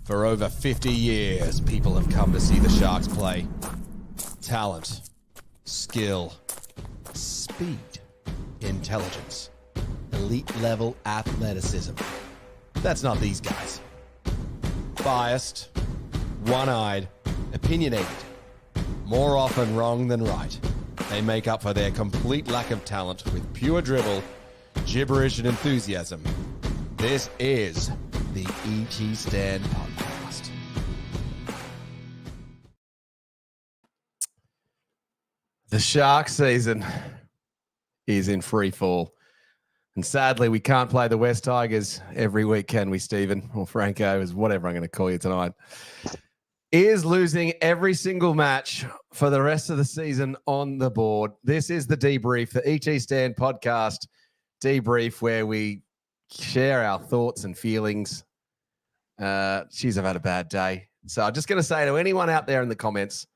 For over 50 years, people have come to see the Sharks play. Talent, skill, speed, intelligence, elite-level athleticism. That's not these guys. Biased, one-eyed, opinionated, more often wrong than right. They make up for their complete lack of talent with pure dribble, gibberish, and enthusiasm. This is the E.T. Stand Podcast. The Shark season is in free fall. And sadly, we can't play the West Tigers every week, can we, Stephen? Or Franko, is whatever I'm going to call you tonight. Is losing every single match for the rest of the season on the board. This is the debrief, the ET Stand Podcast debrief, where we share our thoughts and feelings. Geez, I've had a bad day. So I'm just going to say to anyone out there in the comments,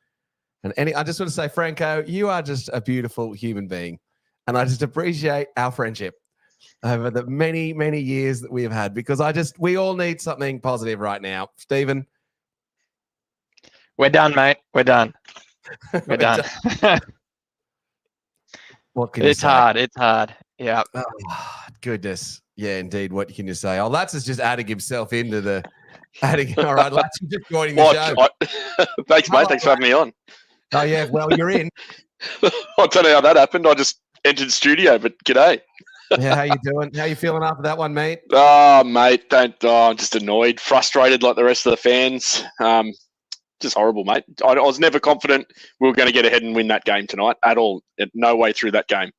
I just want to say, Franko, you are just a beautiful human being. And I just appreciate our friendship over the many, many years that we have had, because we all need something positive right now. Stephen? We're done, mate. We're done. We're done. What can you say? It's hard. Yeah. Oh, goodness. Yeah, indeed. What can you say? Oh, Lats is just adding himself into the adding. All right, Lats, you're just joining the show. Thanks, mate. Thanks for having me on. Oh, yeah. Well, you're in. I don't know how that happened. I just entered the studio, but g'day. Yeah, how you doing? How you feeling after that one, mate? Oh, mate, I'm just annoyed, frustrated like the rest of the fans. Just horrible, mate. I was never confident we were going to get ahead and win that game tonight at all. No way through that game.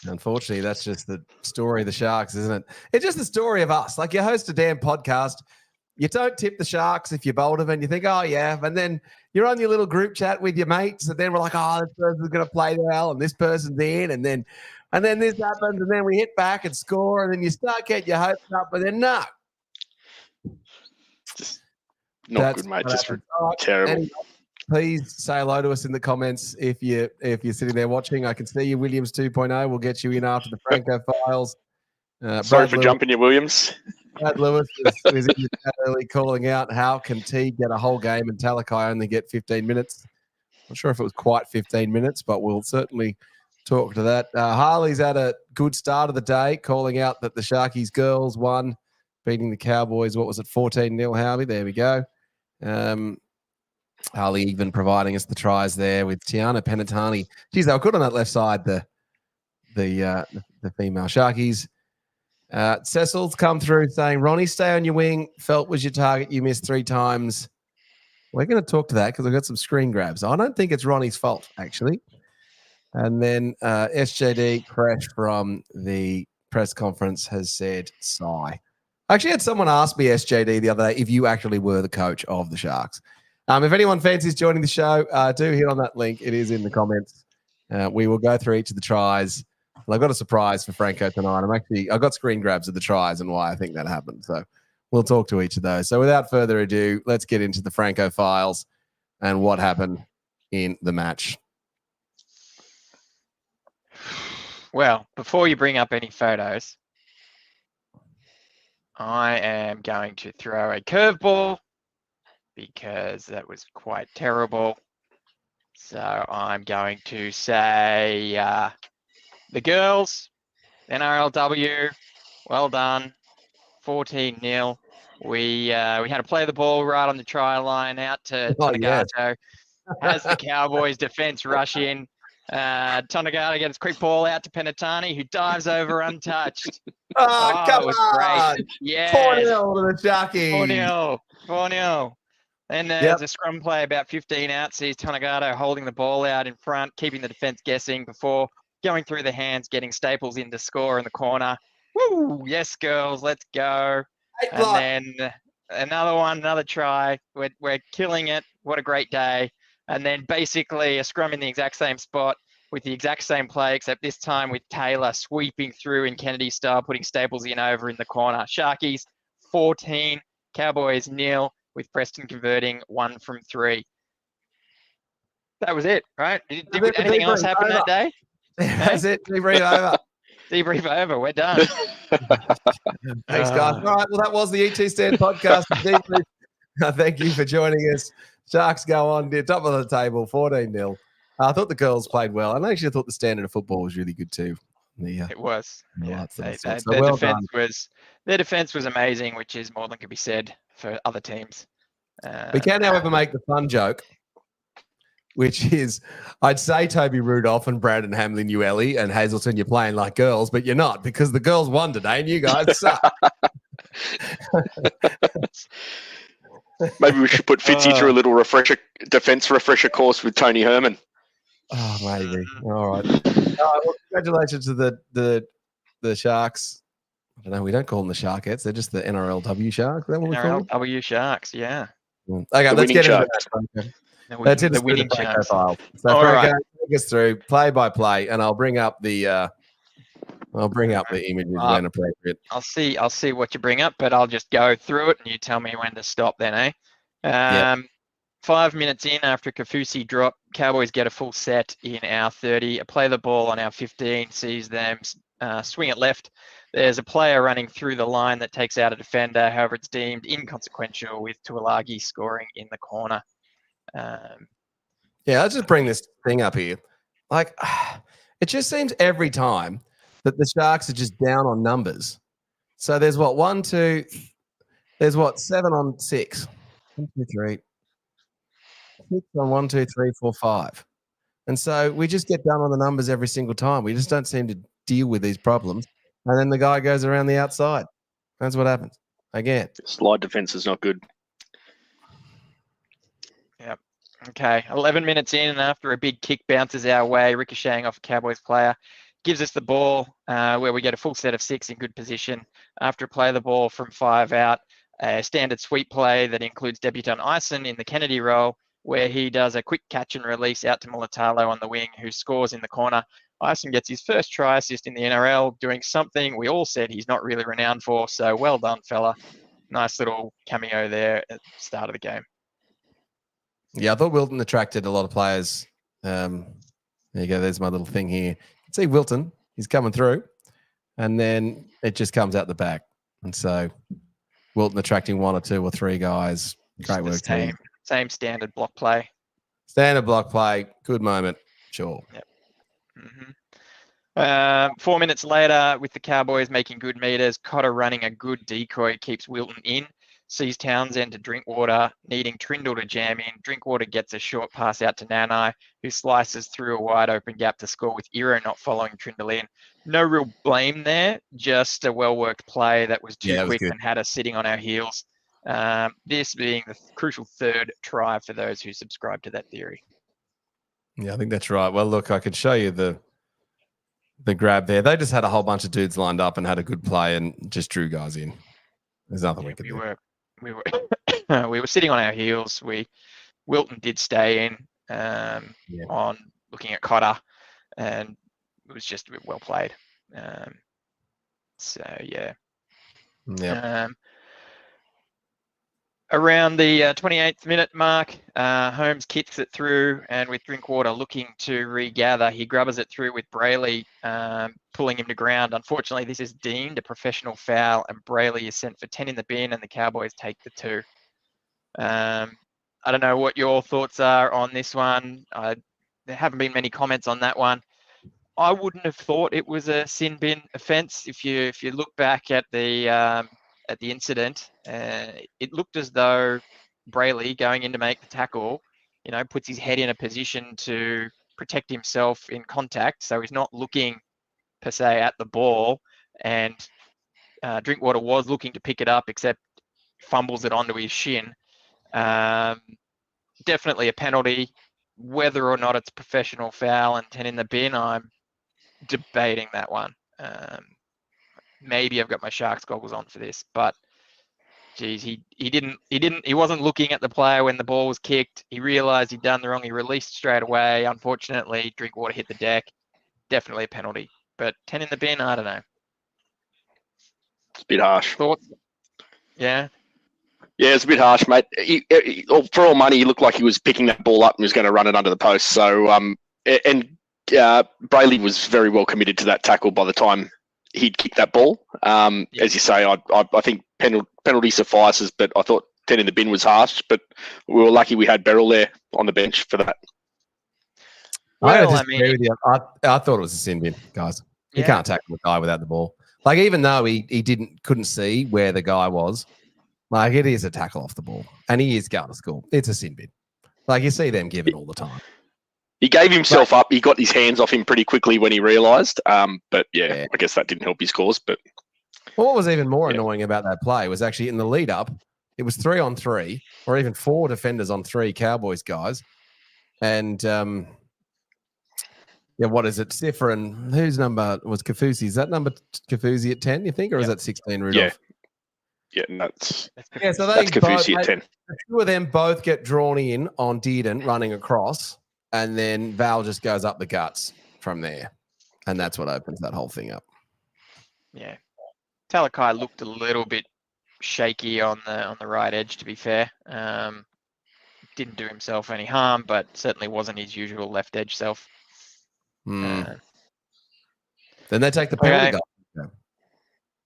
Unfortunately, that's just the story of the Sharks, isn't it? It's just the story of us. Like, you host a damn podcast, you don't tip the Sharks if you're Boldo, and you think, oh, yeah. And then you're on your little group chat with your mates, and then we're like, oh, this person's going to play well, and this person's in, and then this happens, and then we hit back and score, and then you start getting your hopes up, but then no. Just not good, mate. Just terrible. Anyway, please say hello to us in the comments if you're sitting there watching. I can see you, Williams 2.0. We'll get you in after the Franko files. Sorry for jumping you, Williams. Brad Lewis is in the chat early calling out, how can T get a whole game and Talakai only get 15 minutes? Not sure if it was quite 15 minutes, but we'll certainly talk to that. Harley's had a good start of the day, calling out that the Sharkies girls won, beating the Cowboys. What was it, 14-0, Harley? There we go. Harley even providing us the tries there with Tiana Penatani. Geez, they were good on that left side, the female Sharkies. Cecil's come through saying, Ronnie, stay on your wing. Felt was your target. You missed 3 times. We're going to talk to that because we've got some screen grabs. I don't think it's Ronnie's fault, actually. And then SJD, fresh from the press conference, has said, sigh. I actually had someone ask me, SJD, the other day, if you actually were the coach of the Sharks. If anyone fancies joining the show, do hit on that link. It is in the comments. We will go through each of the tries. And I've got a surprise for Franko tonight. I've got screen grabs of the tries and why I think that happened. So we'll talk to each of those. So without further ado, let's get into the Franko files and what happened in the match. Well, before you bring up any photos, I am going to throw a curveball because that was quite terrible. So I'm going to say the girls, NRLW, well done, 14-0. We had to play the ball right on the try line out to Tonagato. Yes. Has the Cowboys defense rush in. Tonagato gets a quick ball out to Penatani, who dives over untouched. Come it was on. Great. Yeah. 4-0 to the Sharkies. 4-0. Then there's a scrum play about 15 out. Sees Tonagato holding the ball out in front, keeping the defense guessing before going through the hands, getting Staples in to score in the corner. Woo! Yes, girls, let's go. And then another try. We're killing it. What a great day. And then basically a scrum in the exact same spot with the exact same play, except this time with Taylor sweeping through in Kennedy style, putting Staples in over in the corner. Sharkies 14, Cowboys 0, with Preston converting 1 from 3. That was it, right? Did anything else happen that day? That's it. Debrief over. Debrief over. We're done. Thanks, guys. All right. Well, that was the ET Stand podcast. Thank you for joining us. Sharks go on. They're top of the table, 14-0. I thought the girls played well. And I actually thought the standard of football was really good too. It was. Yeah. Their defense was amazing, which is more than could be said for other teams. We can, however, make the fun joke, which is I'd say Toby Rudolph and Brandon Hamlin, you Ellie, and Hazelton, you're playing like girls, but you're not because the girls won today and you guys suck. Maybe we should put Fitzy through a little defense refresher course with Tony Herman. Oh, maybe. All right. Well, congratulations to the Sharks. I don't know. We don't call them the Sharkettes. They're just the NRLW Sharks. Is that what we call them? NRLW Sharks, yeah. Okay, let's get into that. That's it. The winning Sharks. So, Franko, take us through play by play, and I'll bring up the images when appropriate. I'll see what you bring up, but I'll just go through it, and you tell me when to stop. Then, 5 minutes in after a Kafusi drop, Cowboys get a full set in our 30. Play the ball on our 15, sees them swing it left. There's a player running through the line that takes out a defender. However, it's deemed inconsequential with Tuilagi scoring in the corner. I'll just bring this thing up here. Like, it just seems every time that the Sharks are just down on numbers. So there's 7 on 6. 1, 2, 3. 6 on 1, 2, 3, 4, 5. And so we just get down on the numbers every single time. We just don't seem to deal with these problems. And then the guy goes around the outside. That's what happens. Again. Slide defense is not good. Yep. Okay. 11 minutes in, and after a big kick bounces our way, ricocheting off a Cowboys player, gives us the ball where we get a full set of 6 in good position. After play the ball from 5 out, a standard sweep play that includes debutant Ison in the Kennedy role, where he does a quick catch and release out to Mulatalo on the wing, who scores in the corner. Ison gets his first try assist in the NRL, doing something we all said he's not really renowned for. So well done, fella. Nice little cameo there at the start of the game. Yeah, I thought Wilton attracted a lot of players. There you go. There's my little thing here. You can see Wilton. He's coming through. And then it just comes out the back. And so Wilton attracting 1 or 2 or 3 guys. Great work, team. Same standard block play. Standard block play. Good moment. Sure. Yep. 4 minutes later, with the Cowboys making good meters, Cotter running a good decoy keeps Wilton in, sees Townsend to Drinkwater, needing Trindle to jam in. Drinkwater gets a short pass out to Nanai, who slices through a wide open gap to score with Iro not following Trindle in. No real blame there, just a well-worked play that was too quick and had us sitting on our heels. This being the crucial 3rd try for those who subscribe to that theory. Yeah, I think that's right. Well, look, I could show you the grab there. They just had a whole bunch of dudes lined up and had a good play and just drew guys in. There's nothing we could do. We were sitting on our heels. Wilton did stay in on looking at Cotter, and it was just well played. Around the 28th minute mark, Holmes kicks it through, and with Drinkwater looking to regather, he grubbers it through with Brayley, pulling him to ground. Unfortunately, this is deemed a professional foul, and Brayley is sent for 10 in the bin, and the Cowboys take the 2. I don't know what your thoughts are on this one. There haven't been many comments on that one. I wouldn't have thought it was a sin bin offence. If you look back at the incident, it looked as though Brayley, going in to make the tackle, puts his head in a position to protect himself in contact. So he's not looking per se at the ball, and Drinkwater was looking to pick it up, except fumbles it onto his shin. Definitely a penalty. Whether or not it's a professional foul and 10 in the bin, I'm debating that one. Maybe I've got my Sharks goggles on for this, but geez, he wasn't looking at the player when the ball was kicked. He realized he'd done the wrong. He released straight away. Unfortunately, Drinkwater hit the deck. Definitely a penalty, but 10 in the bin, I don't know. It's a bit harsh. Thoughts? Yeah. Yeah, it's a bit harsh, mate. For all money, he looked like he was picking that ball up and was going to run it under the post. So, Brayley was very well committed to that tackle by the time he'd kick that ball. As you say, I think penalty suffices, but I thought 10 in the bin was harsh, but we were lucky we had Beryl there on the bench for that. I disagree with you. I thought it was a sin bin, guys. You can't tackle the guy without the ball. Like, even though he couldn't see where the guy was, like, it is a tackle off the ball, and he is going to school. It's a sin bin. Like, you see them give it all the time. He gave himself up. He got his hands off him pretty quickly when he realised. But I guess that didn't help his cause. But what was even more annoying about that play was actually in the lead up, it was 3-on-3, or even 4 defenders on 3 Cowboys guys, and what is it? Cipher and whose number was Kafusi? Is that number Kafusi at 10? You think, or is that 16 Rudolph? That's so that's Kafusi at 10. The two of them both get drawn in on Dearden running across, and then Val just goes up the guts from there, and that's what opens that whole thing up. Yeah, Talakai looked a little bit shaky on the right edge, to be fair. Didn't do himself any harm, but certainly wasn't his usual left edge self. Then they take the penalty. Okay.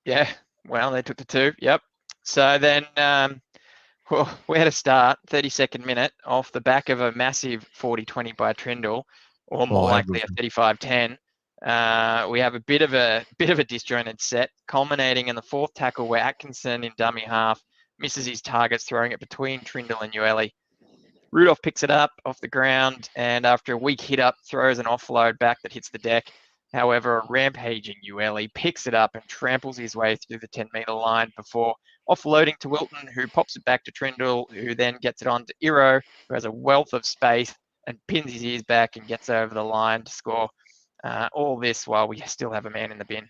Yeah, well, they took the 2. Yep. So then, where to start? 32nd minute, off the back of a massive 40-20 by Trindle, or more likely a 35-10. We have a bit of a disjointed set, culminating in the 4th tackle where Atkinson in dummy half misses his targets, throwing it between Trindle and Ueli. Rudolph picks it up off the ground, and after a weak hit up, throws an offload back that hits the deck. However, a rampaging Ueli picks it up and tramples his way through the 10-metre line before offloading to Wilton, who pops it back to Trindle, who then gets it on to Iro, who has a wealth of space and pins his ears back and gets over the line to score. All this while we still have a man in the bin.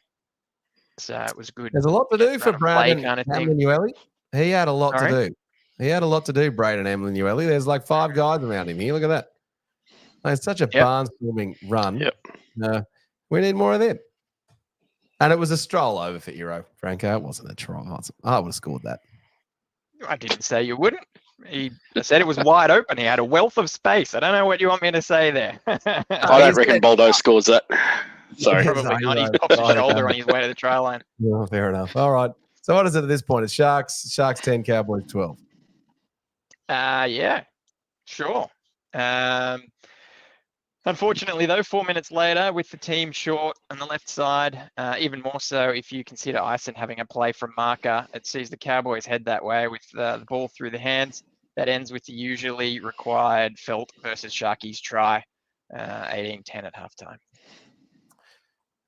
So it was good. There's a lot to do for Brandon kind of Ueli. He had a lot to do. He had a lot to do, Braden Ueli. There's like 5 guys around him here. Look at that. It's such a barnstorming run. We need more of them. And it was a stroll over for Iro, Franko. It wasn't a try. I would have scored that. I didn't say you wouldn't. He said it was wide open. He had a wealth of space. I don't know what you want me to say there. I don't reckon Boldo scores that. Sorry. Probably not. He's popped his shoulder on his way to the try line. Yeah, fair enough. All right. So what is it at this point? It's Sharks 10, Cowboys 12. Yeah, sure. Unfortunately, though, 4 minutes later, with the team short on the left side, even more so if you consider Ison having a play from marker, it sees the Cowboys head that way with the ball through the hands. That ends with the usually required Felt versus Sharkies try, 18-10 at halftime.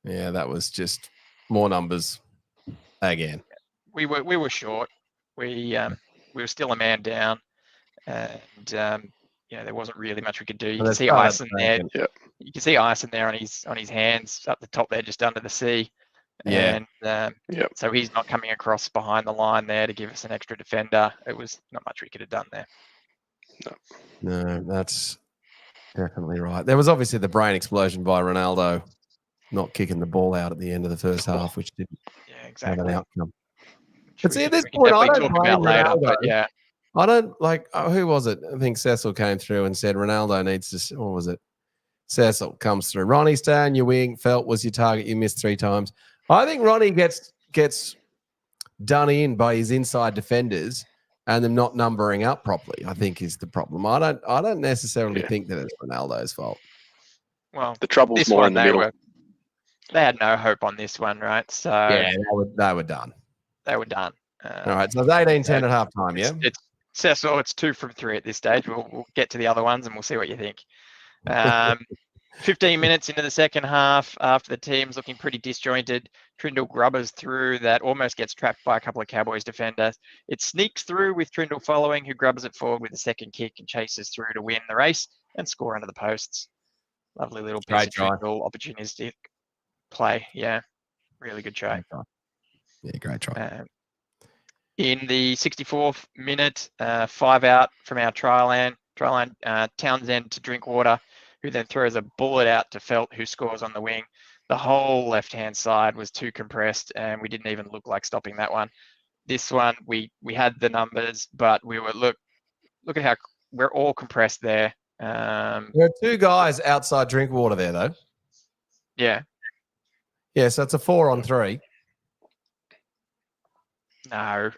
Yeah, that was just more numbers again. We were short. We were still a man down, and there wasn't really much we could do. You can see Ison there. You can see Ison there on his hands up the top there, just under the sea. And so he's not coming across behind the line there to give us an extra defender. It was not much we could have done there. No, that's definitely right. There was obviously the brain explosion by Ronaldo not kicking the ball out at the end of the first half, which didn't have an outcome. But see, at this point, I don't blame Ronaldo. I don't who was it? I think Cecil came through and said Ronaldo needs to, what was it? Cecil comes through. Ronnie, stay on your wing. Felt was your target. You missed 3 times. I think Ronnie gets done in by his inside defenders and them not numbering up properly, I think is the problem. I don't necessarily think that it's Ronaldo's fault. Well, the trouble's more in the middle. They had no hope on this one, right? So yeah, they were done. They were done. All right, so it's 18-10 at halftime, yeah? It's Cecil, it's 2 from 3 at this stage. We'll get to the other ones and we'll see what you think. 15 minutes into the second half, after the team's looking pretty disjointed, Trindle grubbers through that, almost gets trapped by a couple of Cowboys defenders. It sneaks through with Trindle following, who grubbers it forward with a second kick and chases through to win the race and score under the posts. Lovely little piece of Trindle, opportunistic play. Yeah, really good try. Yeah, great try. In the 64th minute, 5 out from our try line, Townsend to Drinkwater, who then throws a bullet out to Felt, who scores on the wing. The whole left-hand side was too compressed, and we didn't even look like stopping that one. This one, we had the numbers, but we were look at how we're all compressed there. There are 2 guys outside Drinkwater there, though. Yeah. Yeah, so it's a 4-on-3. No.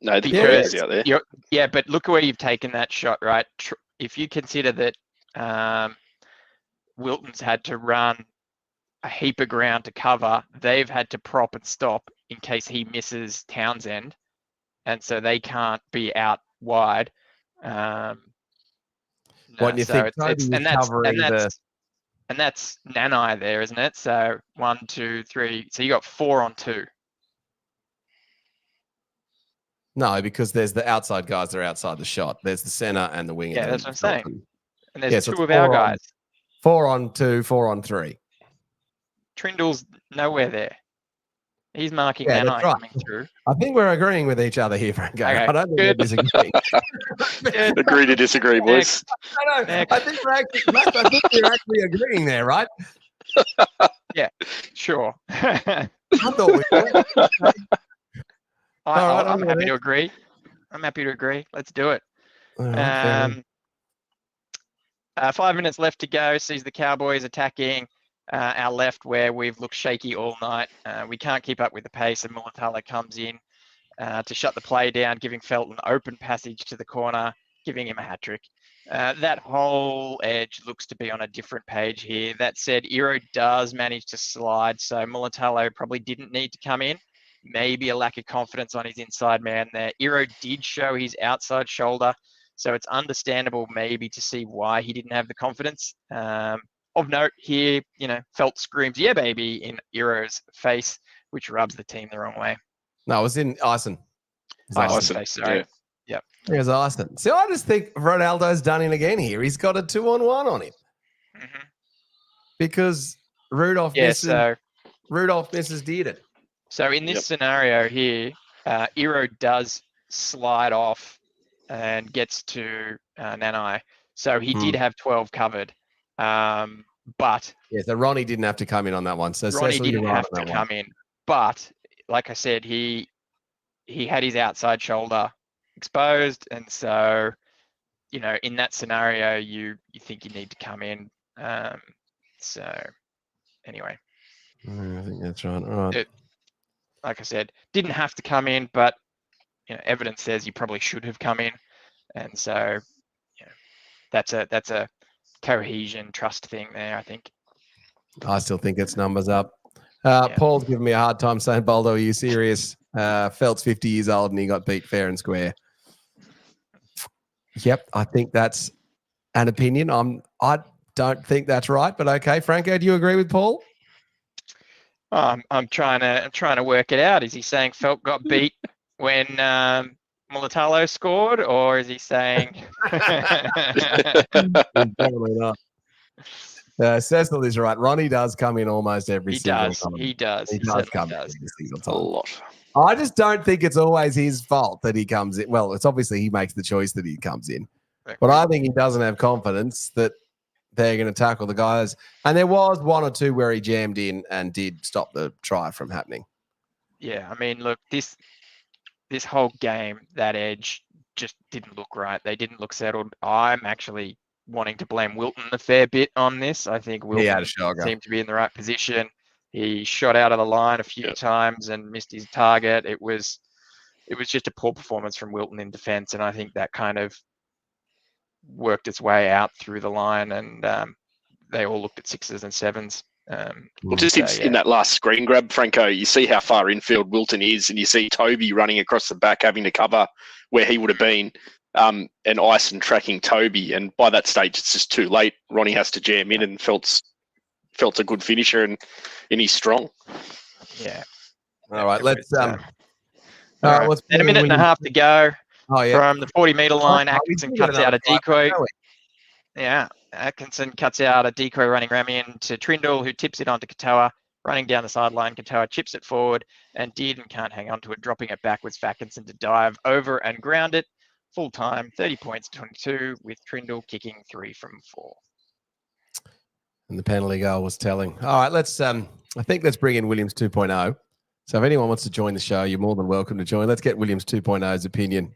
No, the Yeah, Bears out there. Yeah, but look where you've taken that shot, right? If you consider that Wilton's had to run a heap of ground to cover, they've had to prop and stop in case he misses Townsend, and so they can't be out wide. What do you think? Toby was covering and that's Nanai there, isn't it? So 1, 2, 3. So you got 4-on-2. No, because there's the outside guys that are outside the shot. There's the center and the wing. Yeah, and that's what I'm saying. Felton. And there's Yeah, so 2 it's of our guys. 4-on-2, 4-on-3. Trindle's nowhere there. He's marking Yeah, Nanai that's right. coming through. I think we're agreeing with each other here, Franko. Okay, I don't think we're disagreeing. Agree to disagree, boys. I think we're actually agreeing there, right? Yeah, sure. I thought we were. I'm happy to agree. I'm happy to agree. Let's do it. Right, 5 minutes left to go. Sees the Cowboys attacking our left, where we've looked shaky all night. We can't keep up with the pace, and Mulatalo comes in to shut the play down, giving Felton open passage to the corner, giving him a hat trick. That whole edge looks to be on a different page here. That said, Iro does manage to slide, so Mulatalo probably didn't need to come in. Maybe a lack of confidence on his inside man there. Iro did show his outside shoulder, so it's understandable maybe to see why he didn't have the confidence. Of note here, Felt screams, "Yeah, baby," in Iro's face, which rubs the team the wrong way. No, it was in Ison. Ison's face, sorry. Yeah. It was Ison. So I just think Ronaldo's done it again here. He's got a 2-on-1 on him. Mm-hmm. Because Rudolph misses did it. So in this scenario here, Iro does slide off and gets to Nanai. So he did have 12 covered. But yeah, so Ronnie didn't have to come in on that one. So Ronnie Cecily didn't have to come in. But like I said, he had his outside shoulder exposed, and so in that scenario, you think you need to come in. So anyway, I think that's right. All right. Like I said, didn't have to come in, but evidence says you probably should have come in, and so that's a cohesion trust thing there, I think. I still think it's numbers up. Paul's giving me a hard time saying, Boldo, are you serious? Felt's 50 years old and he got beat fair and square. Yep, I think that's an opinion. I don't think that's right, but okay. Franko, do you agree with Paul? I'm trying to work it out. Is he saying Felt got beat when Mulatalo scored, or is he saying? Definitely not. Cecil is right. Ronnie does come in almost every single time. He does. He does come in every single time. A lot. I just don't think it's always his fault that he comes in. Well, it's obviously he makes the choice that he comes in. But I think he doesn't have confidence that they're going to tackle the guys. And there was 1 or 2 where he jammed in and did stop the try from happening. Yeah, I mean, look, this whole game, that edge just didn't look right. They didn't look settled. I'm actually wanting to blame Wilton a fair bit on this. I think Wilton seemed to be in the right position. He shot out of the line a few times and missed his target. It was just a poor performance from Wilton in defence, and I think that kind of worked its way out through the line, and they all looked at 6s and 7s. In that last screen grab, Franco, you see how far infield Wilton is, and you see Toby running across the back, having to cover where he would have been, and Ison tracking Toby. And by that stage, it's just too late. Ronnie has to jam in, and Felt's a good finisher, and he's strong. Yeah. All right, let's and a minute and a half to go. Oh, yeah. From the 40-meter line, Atkinson cuts out a decoy. Yeah, Atkinson cuts out a decoy running Rami into Trindle, who tips it onto Katoa. Running down the sideline, Katoa chips it forward and can't hang on to it, dropping it backwards for Atkinson to dive over and ground it. Full time, 30 points, 22, with Trindle kicking 3 from 4. And the penalty goal was telling. All right, let's bring in Williams 2.0. So if anyone wants to join the show, you're more than welcome to join. Let's get Williams 2.0's opinion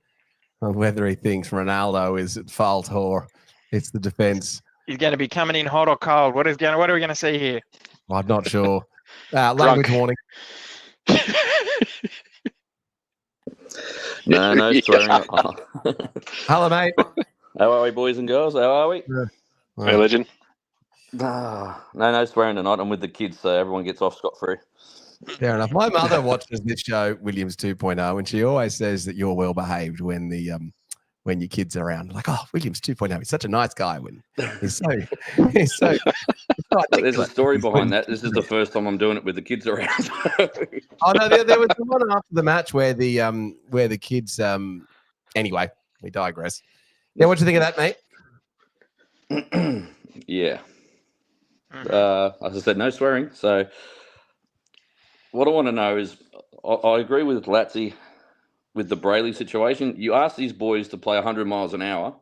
on whether he thinks Ronaldo is at fault or it's the defence. He's going to be coming in hot or cold. What are we going to see here? I'm not sure. Language warning. No swearing. Hello, mate. How are we, boys and girls? How are we? Hey, legend. No swearing tonight. I'm with the kids, so everyone gets off scot-free. Fair enough. My mother watches this show, Williams 2.0, and she always says that you're well behaved when your kids are around. Like, oh, Williams 2.0, he's such a nice guy when he's so There's a story behind that. This is the first time I'm doing it with the kids around. Oh no, there was the one after the match where the kids anyway, we digress. Yeah, what do you think of that, mate? Yeah. As I said, no swearing. So what I want to know is, I agree with Latsy with the Brayley situation. You ask these boys to play 100 miles an hour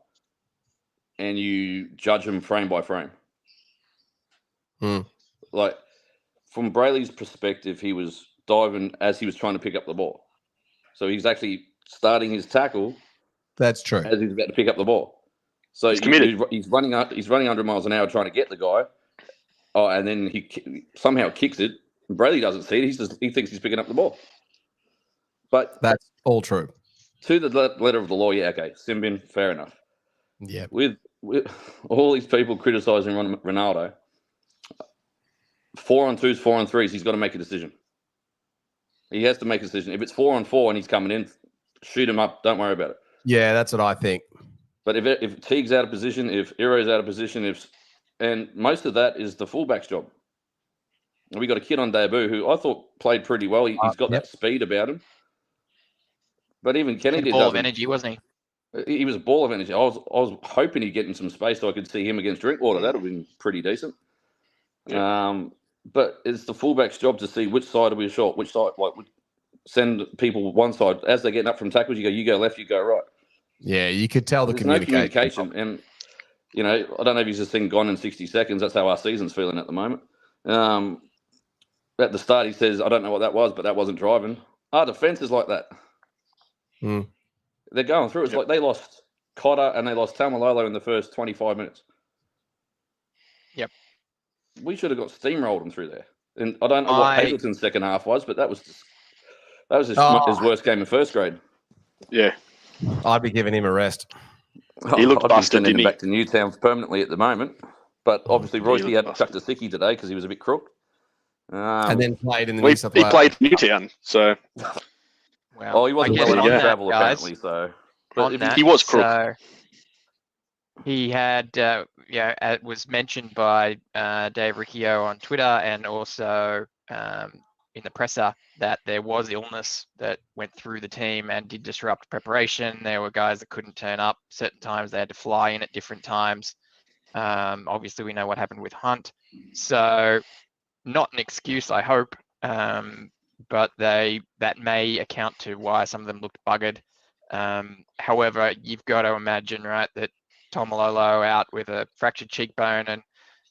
and you judge them frame by frame. Like, from Brayley's perspective, he was diving as he was trying to pick up the ball. So he's actually starting his tackle. That's true. As he's about to pick up the ball. So He's committed. He's running 100 miles an hour trying to get the guy. Oh, and then he somehow kicks it. Brayley doesn't see it. He thinks he's picking up the ball. But that's all true. To the letter of the law, yeah, okay, Simbin, fair enough. Yeah. With all these people criticising Ronaldo, 4-on-2s, 4-on-3s, he's got to make a decision. He has to make a decision. If it's 4-on-4 and he's coming in, shoot him up. Don't worry about it. Yeah, that's what I think. But if Teague's out of position, if Iro's out of position, and most of that is the fullback's job. We got a kid on debut who I thought played pretty well. He's got that speed about him. But even Kennedy, a ball of energy, wasn't he? He was a ball of energy. I was hoping he'd get in some space so I could see him against Drinkwater. That would have been pretty decent. Yeah. But it's the fullback's job to see which side are we short, which side, like, send people one side. As they're getting up from tackles, you go left, you go right. Yeah, you could tell There's no communication. And, you know, I don't know if he's just seen Gone in 60 Seconds. That's how our season's feeling at the moment. At the start, he says, I don't know what that was, but that wasn't driving. Our defence is like that. They're going through. It's like they lost Cotter and they lost Tamalolo in the first 25 minutes. Yep. We should have got steamrolled them through there. And I don't know what Hazleton's second half was, but that was his worst game in first grade. Yeah. I'd be giving him a rest. He looked busted, didn't he? Back to Newtown permanently at the moment. But obviously, Royce had chucked a sickie today because he was a bit crook. And then played in the New South Wales. He played Newtown, so... Well, he wasn't well enough travel, apparently, so... He was crook. So he had, it was mentioned by Dave Riccio on Twitter and also in the presser that there was illness that went through the team and did disrupt preparation. There were guys that couldn't turn up certain times. They had to fly in at different times. Obviously, we know what happened with Hunt. So not an excuse, I hope, but that may account to why some of them looked buggered. However, you've got to imagine, right, that Tomalolo out with a fractured cheekbone and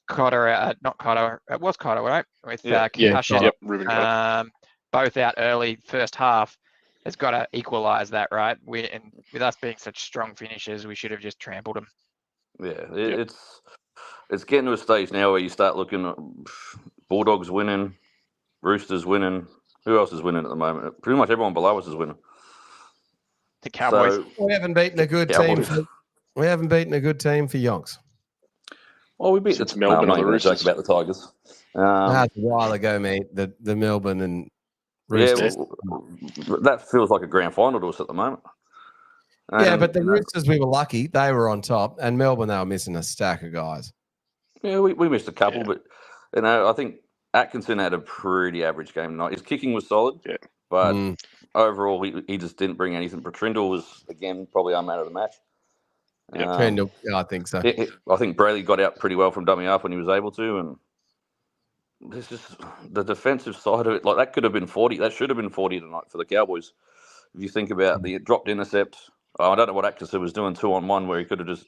Cotter, not Cotter, it was Cotter, right? With concussion, both out early first half, has got to equalise that, right? And with us being such strong finishers, we should have just trampled them. Yeah, it's getting to a stage now where you start looking at Bulldogs winning, Roosters winning. Who else is winning at the moment? Pretty much everyone below us is winning. The Cowboys. So, we haven't beaten a good team. We haven't beaten a good team for Yonks. Well, we beat Melbourne on the Roosters. Joke about the Tigers. That's a while ago, mate. The Melbourne and Roosters. Yeah, that feels like a grand final to us at the moment. Yeah, but the Roosters, we were lucky. They were on top. And Melbourne, they were missing a stack of guys. Yeah, we missed a couple. But, I think Atkinson had a pretty average game tonight. His kicking was solid. Yeah. But overall, he just didn't bring anything. But Trindle was, again, probably our man of the match. Trindle, I think so. I think Brayley got out pretty well from dummy half when he was able to. And this just the defensive side of it. Like, that could have been 40. That should have been 40 tonight for the Cowboys. If you think about the dropped intercept, I don't know what Atkinson was doing 2-on-1 where he could have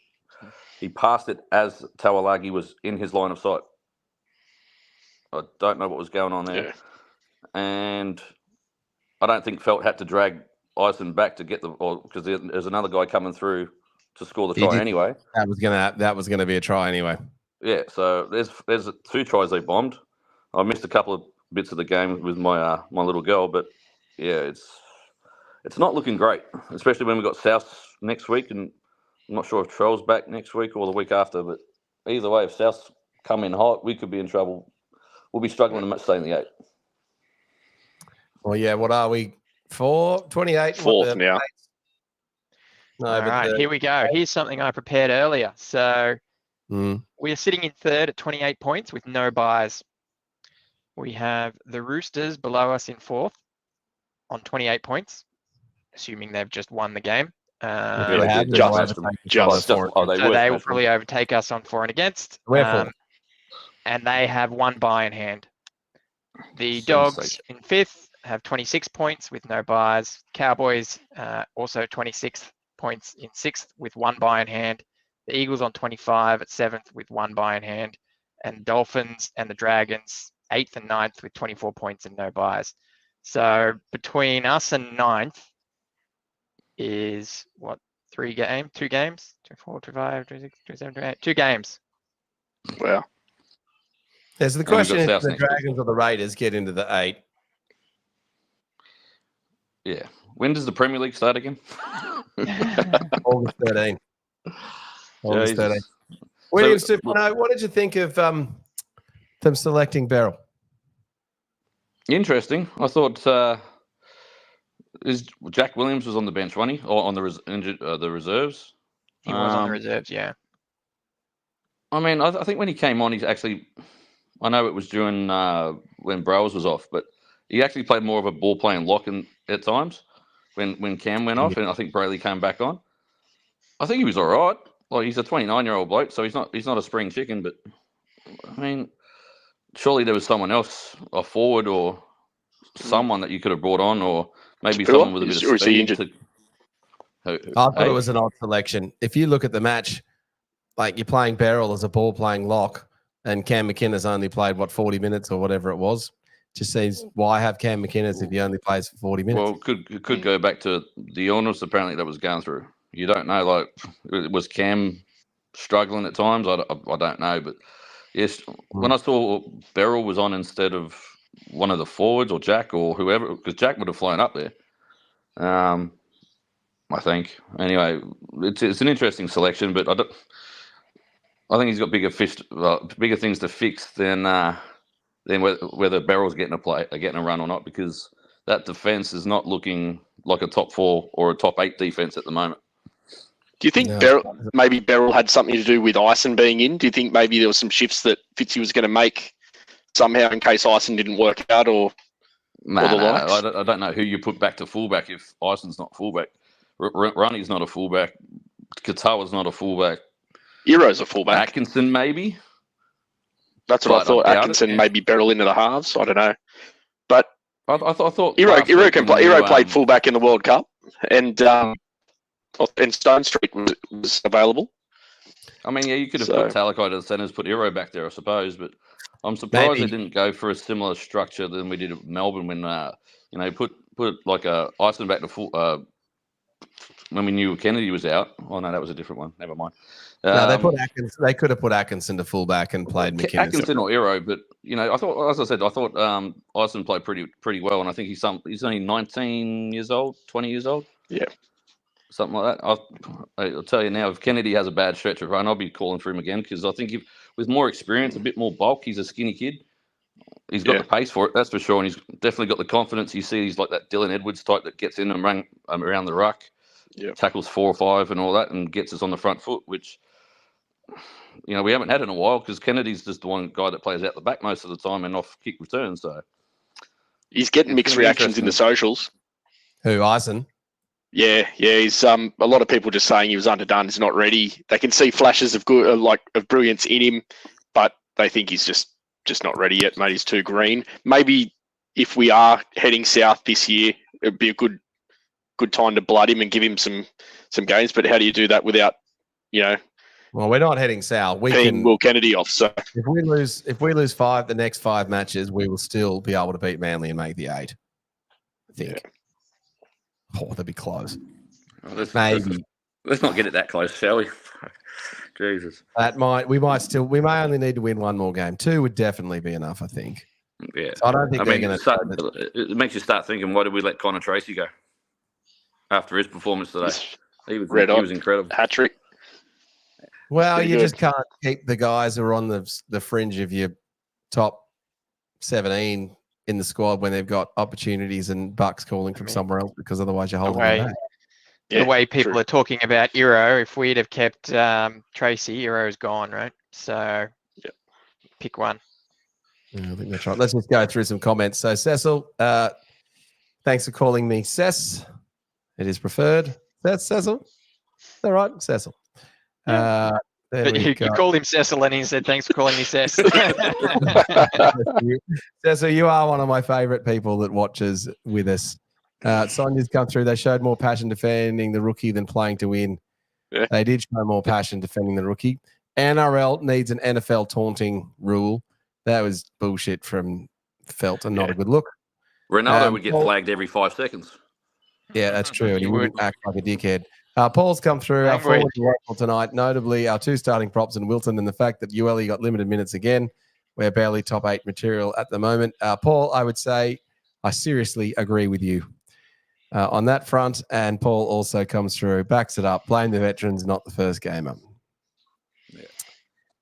he passed it as Tawalagi was in his line of sight. I don't know what was going on there. Yeah. And I don't think Felt had to drag Ison back to get because there's another guy coming through to score the try anyway. That was gonna be a try anyway. Yeah, so there's 2 tries they bombed. I missed a couple of bits of the game with my my little girl, but yeah, it's not looking great, especially when we've got South next week, and I'm not sure if Trell's back next week or the week after, but either way, if South come in hot, we could be in trouble. We'll be struggling to stay in the 8. Well, yeah, what are we? 28? Fourth now. No, All but right, here we go. Here's something I prepared earlier. So we are sitting in third at 28 points with no buys. We have the Roosters below us in fourth on 28 points, assuming they've just won the game. They will probably overtake us on for and against. And they have one buy in hand. The Dogs in fifth have 26 points with no buys. Cowboys also 26 points in sixth with one buy in hand. The Eagles on 25 at seventh with one buy in hand. And Dolphins and the Dragons 8th and 9th with 24 points and no buys. So between us and 9th is what, 2 games? 2 games? 2, 4, 2, 5, 2, 6, 2, 7, 2, 8. 2 games. Wow. There's the question if the Dragons or the Raiders get into the 8. Yeah. When does the Premier League start again? August 13. August 13. William Stefano, what did you think of them selecting Beryl? Interesting. I thought Jack Williams was on the bench, wasn't he? Or on the reserves? He was on the reserves, yeah. I mean, I think when he came on, he's actually... I know it was during when Browers was off, but he actually played more of a ball-playing lock at times when Cam went off, and I think Brayley came back on. I think he was all right. Like, he's a 29-year-old bloke, so he's not a spring chicken, but, I mean, surely there was someone else, a forward or someone that you could have brought on, or maybe someone with a bit of speed. I thought it was an odd selection. If you look at the match, like, you're playing Beryl as a ball-playing lock, and Cam McInnes only played, 40 minutes or whatever it was. Just seems, why have Cam McInnes if he only plays for 40 minutes? Well, it could go back to the illness apparently that was going through. You don't know, like, was Cam struggling at times? I don't know, but yes, when I saw Beryl was on instead of one of the forwards or Jack or whoever, because Jack would have flown up there. I think. Anyway, it's an interesting selection, but I think he's got bigger things to fix than whether Beryl's getting a run or not, because that defense is not looking like a top 4 or a top 8 defense at the moment. Do you think maybe Beryl had something to do with Ison being in? Do you think maybe there were some shifts that Fitzy was going to make somehow in case Ison didn't work out, or I don't know who you put back to fullback if Ison's not fullback. Ronnie's not a fullback. Katawa's not a fullback. Hero's a fullback. Atkinson, maybe. That's what I thought. Atkinson, maybe Beryl into the halves. I don't know. But I thought Hero can play. Hero played fullback in the World Cup, and Stone Street was available. I mean, yeah, you could have put Talakai to the centres, put Hero back there, I suppose. But I'm surprised they didn't go for a similar structure than we did at Melbourne when put like a Ison back to full. When we knew Kennedy was out. Oh no, that was a different one. Never mind. No, they put Atkinson. They could have put Atkinson to fullback and played McInnes. Atkinson or Hero, but I thought, as I said, Ison played pretty well, and I think he's only 19 years old, 20 years old. Yeah, something like that. I'll tell you now, if Kennedy has a bad stretch of run, I'll be calling for him again, because I think with more experience, a bit more bulk, he's a skinny kid. He's got the pace for it, that's for sure, and he's definitely got the confidence. You see, he's like that Dylan Edwards type that gets in and run around the ruck. Tackles 4 or 5 and all that, and gets us on the front foot, which we haven't had in a while, because Kennedy's just the one guy that plays out the back most of the time and off kick returns. So he's getting mixed reactions in the socials. Who, Ison? Yeah. He's a lot of people just saying he was underdone. He's not ready. They can see flashes of good, of brilliance in him, but they think he's just not ready yet, mate. He's too green. Maybe if we are heading south this year, it'd be a good time to blood him and give him some games. But how do you do that without, Well, we're not heading south. We can Will Kennedy off. So if we lose the next 5 matches, we will still be able to beat Manly and make the 8. I think. Yeah. Oh, that'd be close. Maybe. Let's not get it that close, shall we? Jesus. We may only need to win 1 more game. 2 would definitely be enough, I think. Yeah. So I don't think they're going to. It makes you start thinking, why did we let Connor Tracy go after his performance today? He was incredible. Hat trick. Well, you just can't keep the guys who are on the fringe of your top 17 in the squad when they've got opportunities and bucks calling from somewhere else, because otherwise you're holding them back. The way people are talking about Iro, if we'd have kept Tracy, Iro's gone, right? So pick one. Yeah, I think that's right. Let's just go through some comments. So Cecil, thanks for calling me Cess. It is preferred. That's Cecil. All right, Cecil. But you called him Cecil and he said, thanks for calling me Cess. Cecil, you are one of my favourite people that watches with us. Sonia's come through. They showed more passion defending the rookie than playing to win. Yeah. They did show more passion defending the rookie. NRL needs an NFL taunting rule. That was bullshit from Felt and not a good look. Ronaldo would get flagged every 5 seconds. Yeah, that's true. And he wouldn't act like a dickhead. Paul's come through. Our forward tonight, notably our 2 starting props in Wilton, and the fact that Ueli got limited minutes again. We're barely top 8 material at the moment. Paul, I would say I seriously agree with you on that front. And Paul also comes through, backs it up. Blame the veterans, not the first gamer.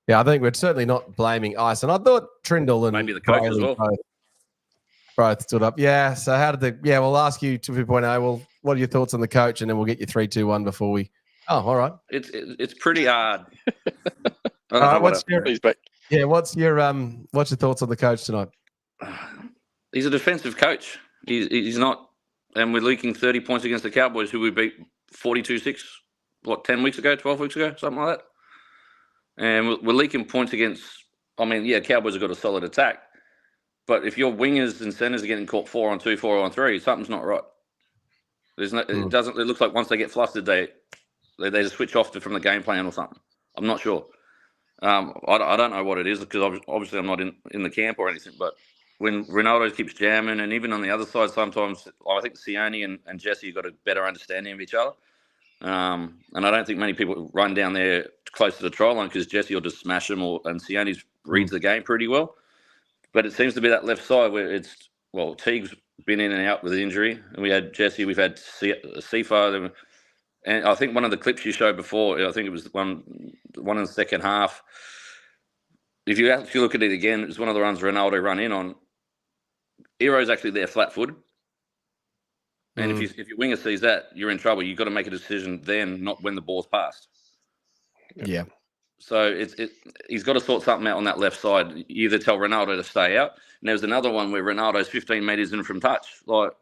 Yeah, I think we're certainly not blaming Ice. And I thought Trindle and maybe the coach as well. Both stood up. Yeah. So how did we'll ask you 2.0. Well, what are your thoughts on the coach? And then we'll get you 3-2-1 before we. Oh, all right. It's pretty hard. All right. What's your thoughts on the coach tonight? He's a defensive coach. He's not, and we're leaking 30 points against the Cowboys, who we beat 42-6, 10 weeks ago, 12 weeks ago, something like that. And we're leaking points against. Cowboys have got a solid attack. But if your wingers and centers are getting caught 4-on-2, 4-on-3, something's not right. It doesn't. It looks like once they get flustered, they just switch off from the game plan or something. I'm not sure. I don't know what it is, because obviously I'm not in the camp or anything. But when Ronaldo keeps jamming, and even on the other side, sometimes I think Sione and Jesse have got a better understanding of each other. And I don't think many people run down there close to the try line, because Jesse will just smash them, and Sione reads the game pretty well. But it seems to be that left side where Teague's been in and out with injury. And we had Jesse, we've had Sifa. And I think one of the clips you showed before, I think it was one in the second half. If you actually look at it again, it's one of the runs Ronaldo run in on. Iro's actually there flat-footed. And if your winger sees that, you're in trouble. You've got to make a decision then, not when the ball's passed. Yeah. So he's got to sort something out on that left side. You either tell Ronaldo to stay out. And there's another one where Ronaldo's 15 metres in from touch. Like,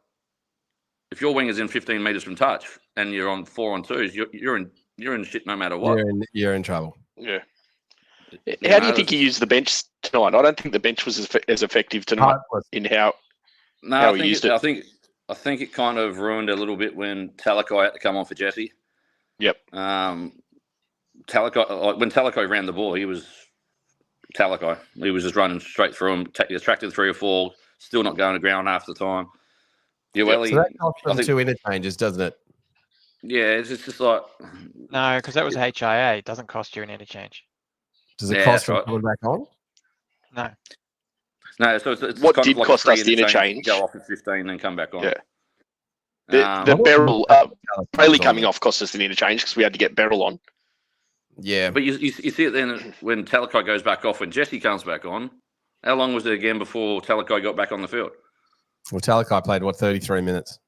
if your winger's in 15 metres from touch and you're on 4-on-2s, you're in shit no matter what. You're in trouble. Yeah. How do you think he used the bench tonight? I don't think the bench was as effective tonight in how he used it. I think it kind of ruined a little bit when Talakai had to come on for Jesse. Yep. Talakai, when Talakai ran the ball, he was Talakai. He was just running straight through him, attracted 3 or 4, still not going to ground half the time. So that costs them 2 interchanges, doesn't it? Yeah, it's just like... No, because that was HIA. It doesn't cost you an interchange. Does it cost them coming back on? No. No, so it's what kind did of like cost us the interchange? Go off at 15 and come back on. Yeah. The Beryl, Bailey coming off cost us the interchange because we had to get Beryl on. Yeah. But you see it then when Talakai goes back off, when Jesse comes back on. How long was it again before Talakai got back on the field? Well, Talakai played, 33 minutes?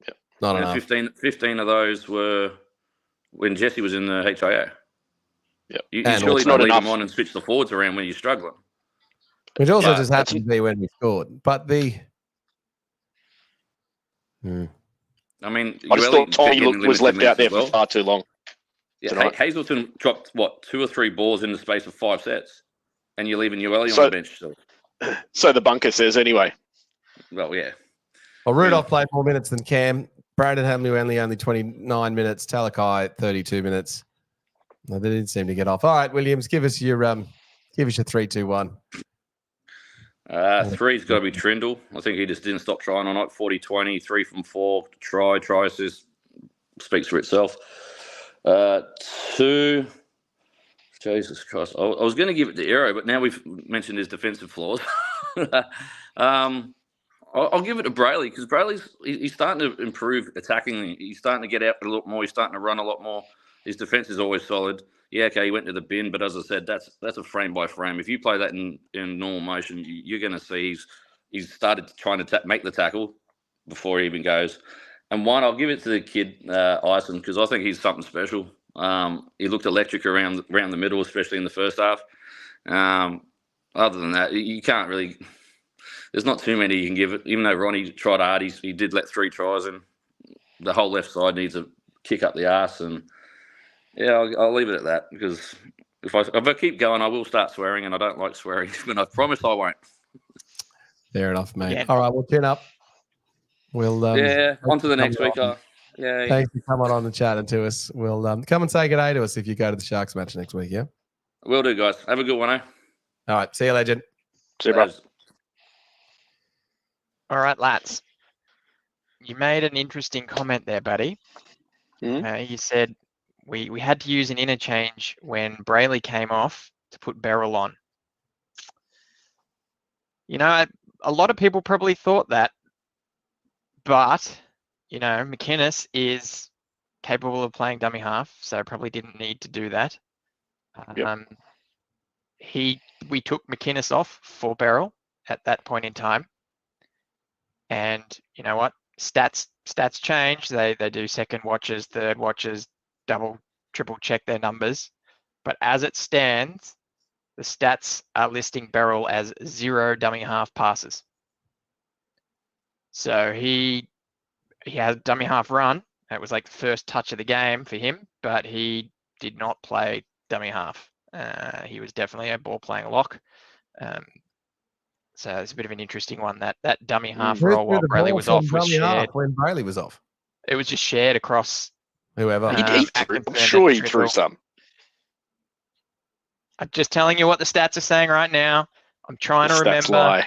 Yep. Not enough. 15 of those were when Jesse was in the HIA. Yep. You surely don't leave him on and switch the forwards around when you're struggling. Which also just happened to be when we scored. But I just thought Tommy was left out there for far too long. Yeah, Hazelton dropped, 2 or 3 balls in the space of 5 sets, and you're leaving Ueli on the bench still. So the bunker says anyway. Well, yeah. Well, Rudolph played more minutes than Cam. Braden Hamley only 29 minutes. Talakai 32 minutes. No, they didn't seem to get off. All right, Williams, give us your 3-2-1. 3's got to be Trindle. I think he just didn't stop trying on it. 40-20, 3 from 4. Try assist speaks for itself. 2, Jesus Christ. I was going to give it to Aero, but now we've mentioned his defensive flaws. I'll give it to Brayley because he's starting to improve attacking. He's starting to get out a lot more. He's starting to run a lot more. His defense is always solid. Yeah, okay, he went to the bin, but as I said, that's a frame by frame. If you play that in normal motion, you're going to see he's started trying to make the tackle before he even goes. And one, I'll give it to the kid Ison because I think he's something special. He looked electric around the middle, especially in the first half. Other than that, you can't really. There's not too many you can give it. Even though Ronnie tried hard, he did let 3 tries, and the whole left side needs a kick up the arse. And yeah, I'll leave it at that because if I keep going, I will start swearing, and I don't like swearing. But I promise I won't. Fair enough, mate. Yeah. All right, we'll tune up. We'll on to the next week. Yeah. Thanks for coming on and chatting to us. We'll come and say good day to us if you go to the Sharks match next week. Yeah. Will do, guys. Have a good one, eh? All right. See you, legend. See you, bro. All right, lads. You made an interesting comment there, buddy. You said we had to use an interchange when Brayley came off to put Beryl on. You know, a lot of people probably thought that, but, you know, McInnes is capable of playing dummy half, so probably didn't need to do that. Yep. We took McInnes off for Beryl at that point in time. And you know what? Stats change. They do second watches, third watches, double, triple check their numbers. But as it stands, the stats are listing Beryl as 0 dummy half passes. So he had dummy half run. It was like the first touch of the game for him, but he did not play dummy half. He was definitely a ball playing lock. So it's a bit of an interesting one, that dummy half role while Brayley was off was shared. When Brayley was off. It was just shared across whoever. I'm sure he threw some. I'm just telling you what the stats are saying right now. I'm trying to remember. Lie.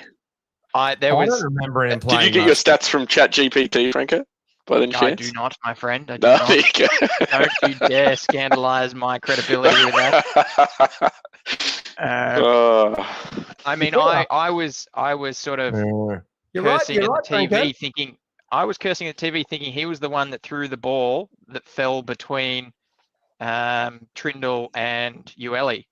I don't remember him playing. Did you get your stats from ChatGPT, Franko? By any chance? I do not, my friend. I do not. There you go. Don't you dare scandalize my credibility with that. I mean, I was sort of cursing at the TV, thinking I was cursing at the TV, thinking he was the one that threw the ball that fell between Trindle and Ueli,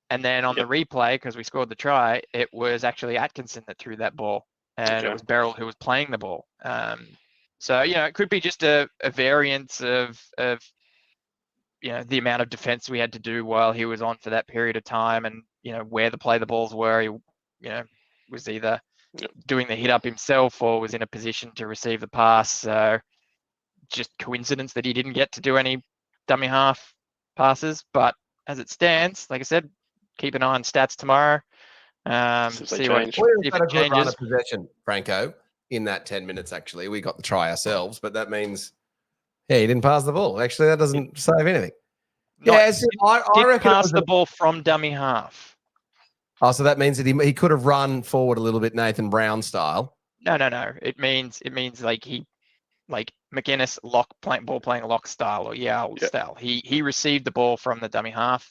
and then on the replay, because we scored the try, it was actually Atkinson that threw that ball, and it was Beryl who was playing the ball. So you know, it could be just a variance of you know, the amount of defense we had to do while he was on for that period of time, and you know, where the balls were. He, you know, was either doing the hit up himself or was in a position to receive the pass. So just coincidence that he didn't get to do any dummy half passes. But as it stands, like I said, keep an eye on stats tomorrow. See what if it changes. Possession, Franko, in that 10 minutes. Actually, we got the try ourselves, but that means he didn't pass the ball. Actually, that doesn't save anything. I reckon pass the ball from dummy half. Oh, so that means that he could have run forward a little bit, Nathan Brown style. No. It means like McInnes ball playing lock style or style. He received the ball from the dummy half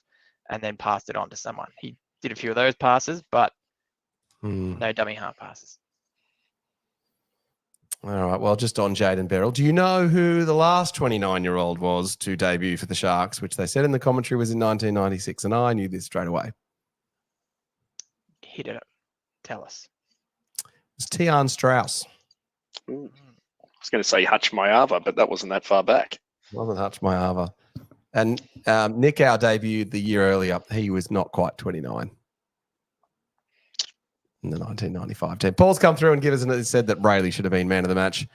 and then passed it on to someone. He did a few of those passes, but no dummy half passes. All right. Well, just on Jaden Beryl, do you know who the last 29-year-old was to debut for the Sharks, which they said in the commentary was in 1996, and I knew this straight away. Hit it. Tell us. It's Tian Strauss. Ooh. I was going to say Hutch Mayava, but that wasn't that far back. Wasn't Hutch Mayava. And Nick, our debuted the year earlier. He was not quite 29 in the 1995 team. Paul's come through and said that Brayley should have been man of the match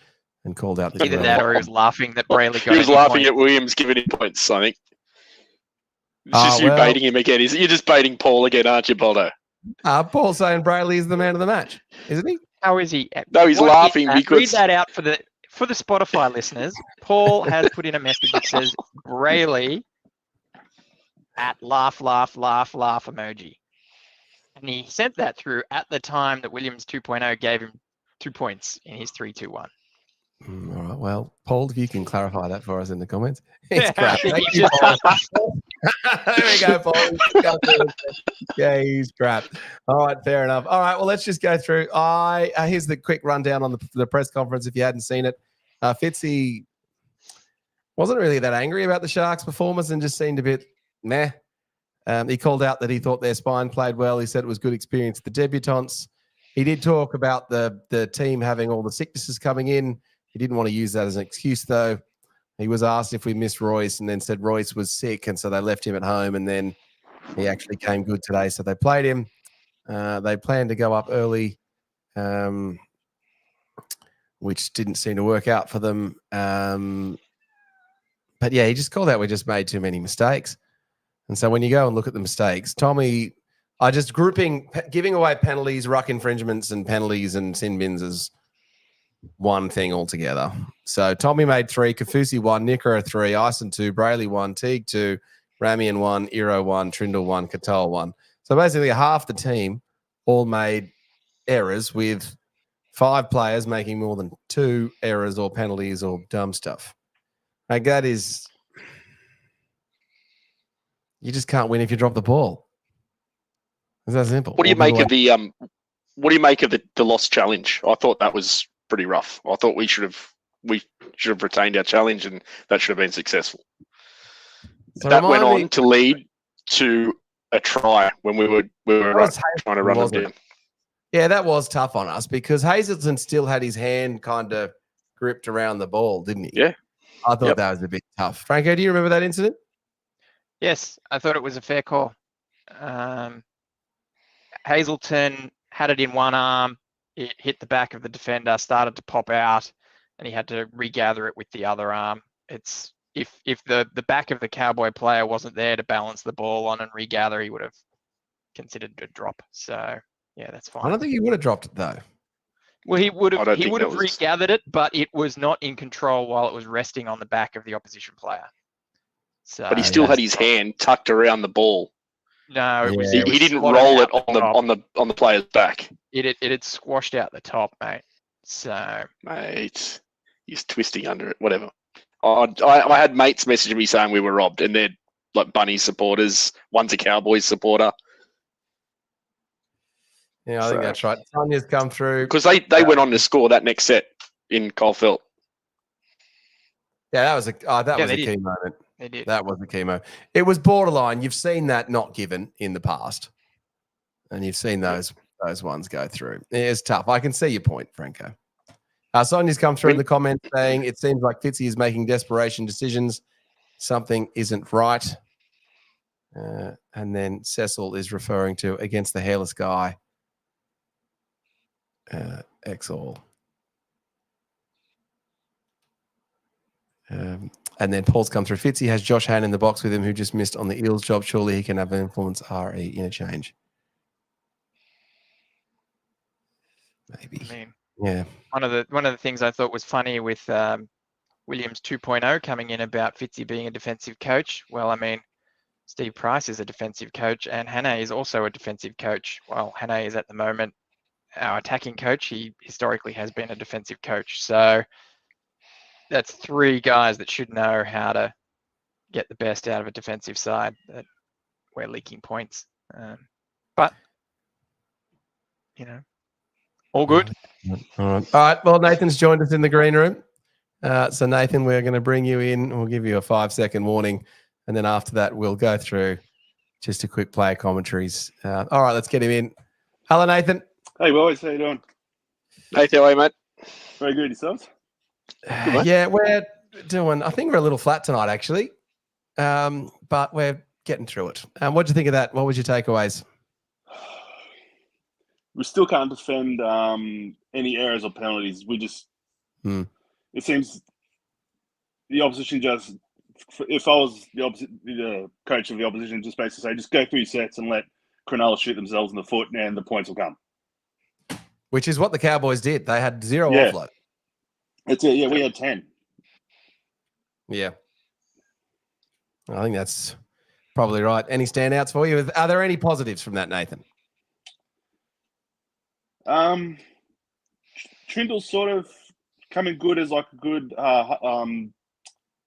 and called out this. Either that or he was laughing that Brayley got. He was laughing at Williams giving him points, I think. It's just you baiting him again. You're just baiting Paul again, aren't you, Boldo? Paul's saying Brayley is the man of the match, isn't he? How is he? No, he's laughing because... Read that out for the Spotify listeners. Paul has put in a message that says Brayley at laugh emoji. And he sent that through at the time that Williams 2.0 gave him 2 points in his 3-2-1. All right. Well, Paul, if you can clarify that for us in the comments. It's crap. There we go, Paul. Yeah, he's crap. All right, fair enough. All right, well, let's just go through. Here's the quick rundown on the press conference if you hadn't seen it. Fitzy wasn't really that angry about the Sharks' performance and just seemed a bit meh. He called out that he thought their spine played well. He said it was good experience for the debutants. He did talk about the team having all the sicknesses coming in. He didn't want to use that as an excuse, though. He was asked if we missed Royce and then said Royce was sick, and so they left him at home, and then he actually came good today, so they played him. They planned to go up early, which didn't seem to work out for them. But, yeah, he just called out we just made too many mistakes. And so when you go and look at the mistakes, Tommy, I just giving away penalties, ruck infringements and penalties and sin bins as one thing altogether. So Tommy made 3, Kafusi 1, Nicker 3, Ison 2, Brayley 1, Teague 2, Ramian 1, Iro 1, Trindle 1, Katoa 1. So basically half the team all made errors with 5 players making more than 2 errors or penalties or dumb stuff. Like that is... You just can't win if you drop the ball. It's that simple. What do you make of the lost challenge? I thought that was pretty rough. I thought we should have retained our challenge, and that should have been successful. So that went on to lead to a try when we were trying to run them down. Yeah, that was tough on us because Hazelton still had his hand kind of gripped around the ball, didn't he? Yeah. I thought that was a bit tough. Franco, do you remember that incident? Yes, I thought it was a fair call. Hazelton had it in one arm. It hit the back of the defender, started to pop out, and he had to regather it with the other arm. It's if the back of the Cowboy player wasn't there to balance the ball on and regather, he would have considered a drop. So yeah, that's fine. I don't think he would have dropped it though. Well, he would have regathered it, but it was not in control while it was resting on the back of the opposition player. So, but he still had his hand tucked around the ball. No, it was. He didn't roll it on the player's back. It had squashed out the top, mate. So, mate, he's twisting under it. Whatever. I had mates messaging me saying we were robbed, and they're like Bunny supporters. One's a Cowboys supporter. Yeah, I think that's right. Tanya's come through because they went on to score that next set in Caulfield. Yeah, that was a key moment. They did. That was the key moment. It was borderline. You've seen that not given in the past, and you've seen those ones go through. It's tough. I can see your point, Franco. Sonia's come through in the comments saying it seems like Fitzy is making desperation decisions. Something isn't right. And then Cecil is referring to against the hairless guy. X-all. And then Paul's come through. Fitzy has Josh Han in the box with him who just missed on the Eels job. Surely he can have an influence RE interchange. Maybe. I mean, yeah. One of the things I thought was funny with Williams 2.0 coming in about Fitzy being a defensive coach. Well, I mean, Steve Price is a defensive coach and Hannay is also a defensive coach. Well, Hannay is at the moment our attacking coach. He historically has been a defensive coach. So that's 3 guys that should know how to get the best out of a defensive side that we're leaking points. But, all good. All right. Well, Nathan's joined us in the green room. So, Nathan, we're going to bring you in. We'll give you a 5-second warning. And then after that, we'll go through just a quick player commentaries. All right, let's get him in. Hello, Nathan. Hey, boys. How you doing? Nathan, how are you, mate? Very good. Yourselves? Yeah, we're doing, I think we're a little flat tonight, actually. But we're getting through it. What do you think of that? What was your takeaways? We still can't defend any errors or penalties. We just, it seems the opposition just, if I was the coach of the opposition, just basically say, just go through your sets and let Cronulla shoot themselves in the foot and the points will come. Which is what the Cowboys did. They had 0 offload. That's it. Yeah, we had 10. Yeah. I think that's probably right. Any standouts for you? Are there any positives from that, Nathan? Trindle's sort of coming good as like a good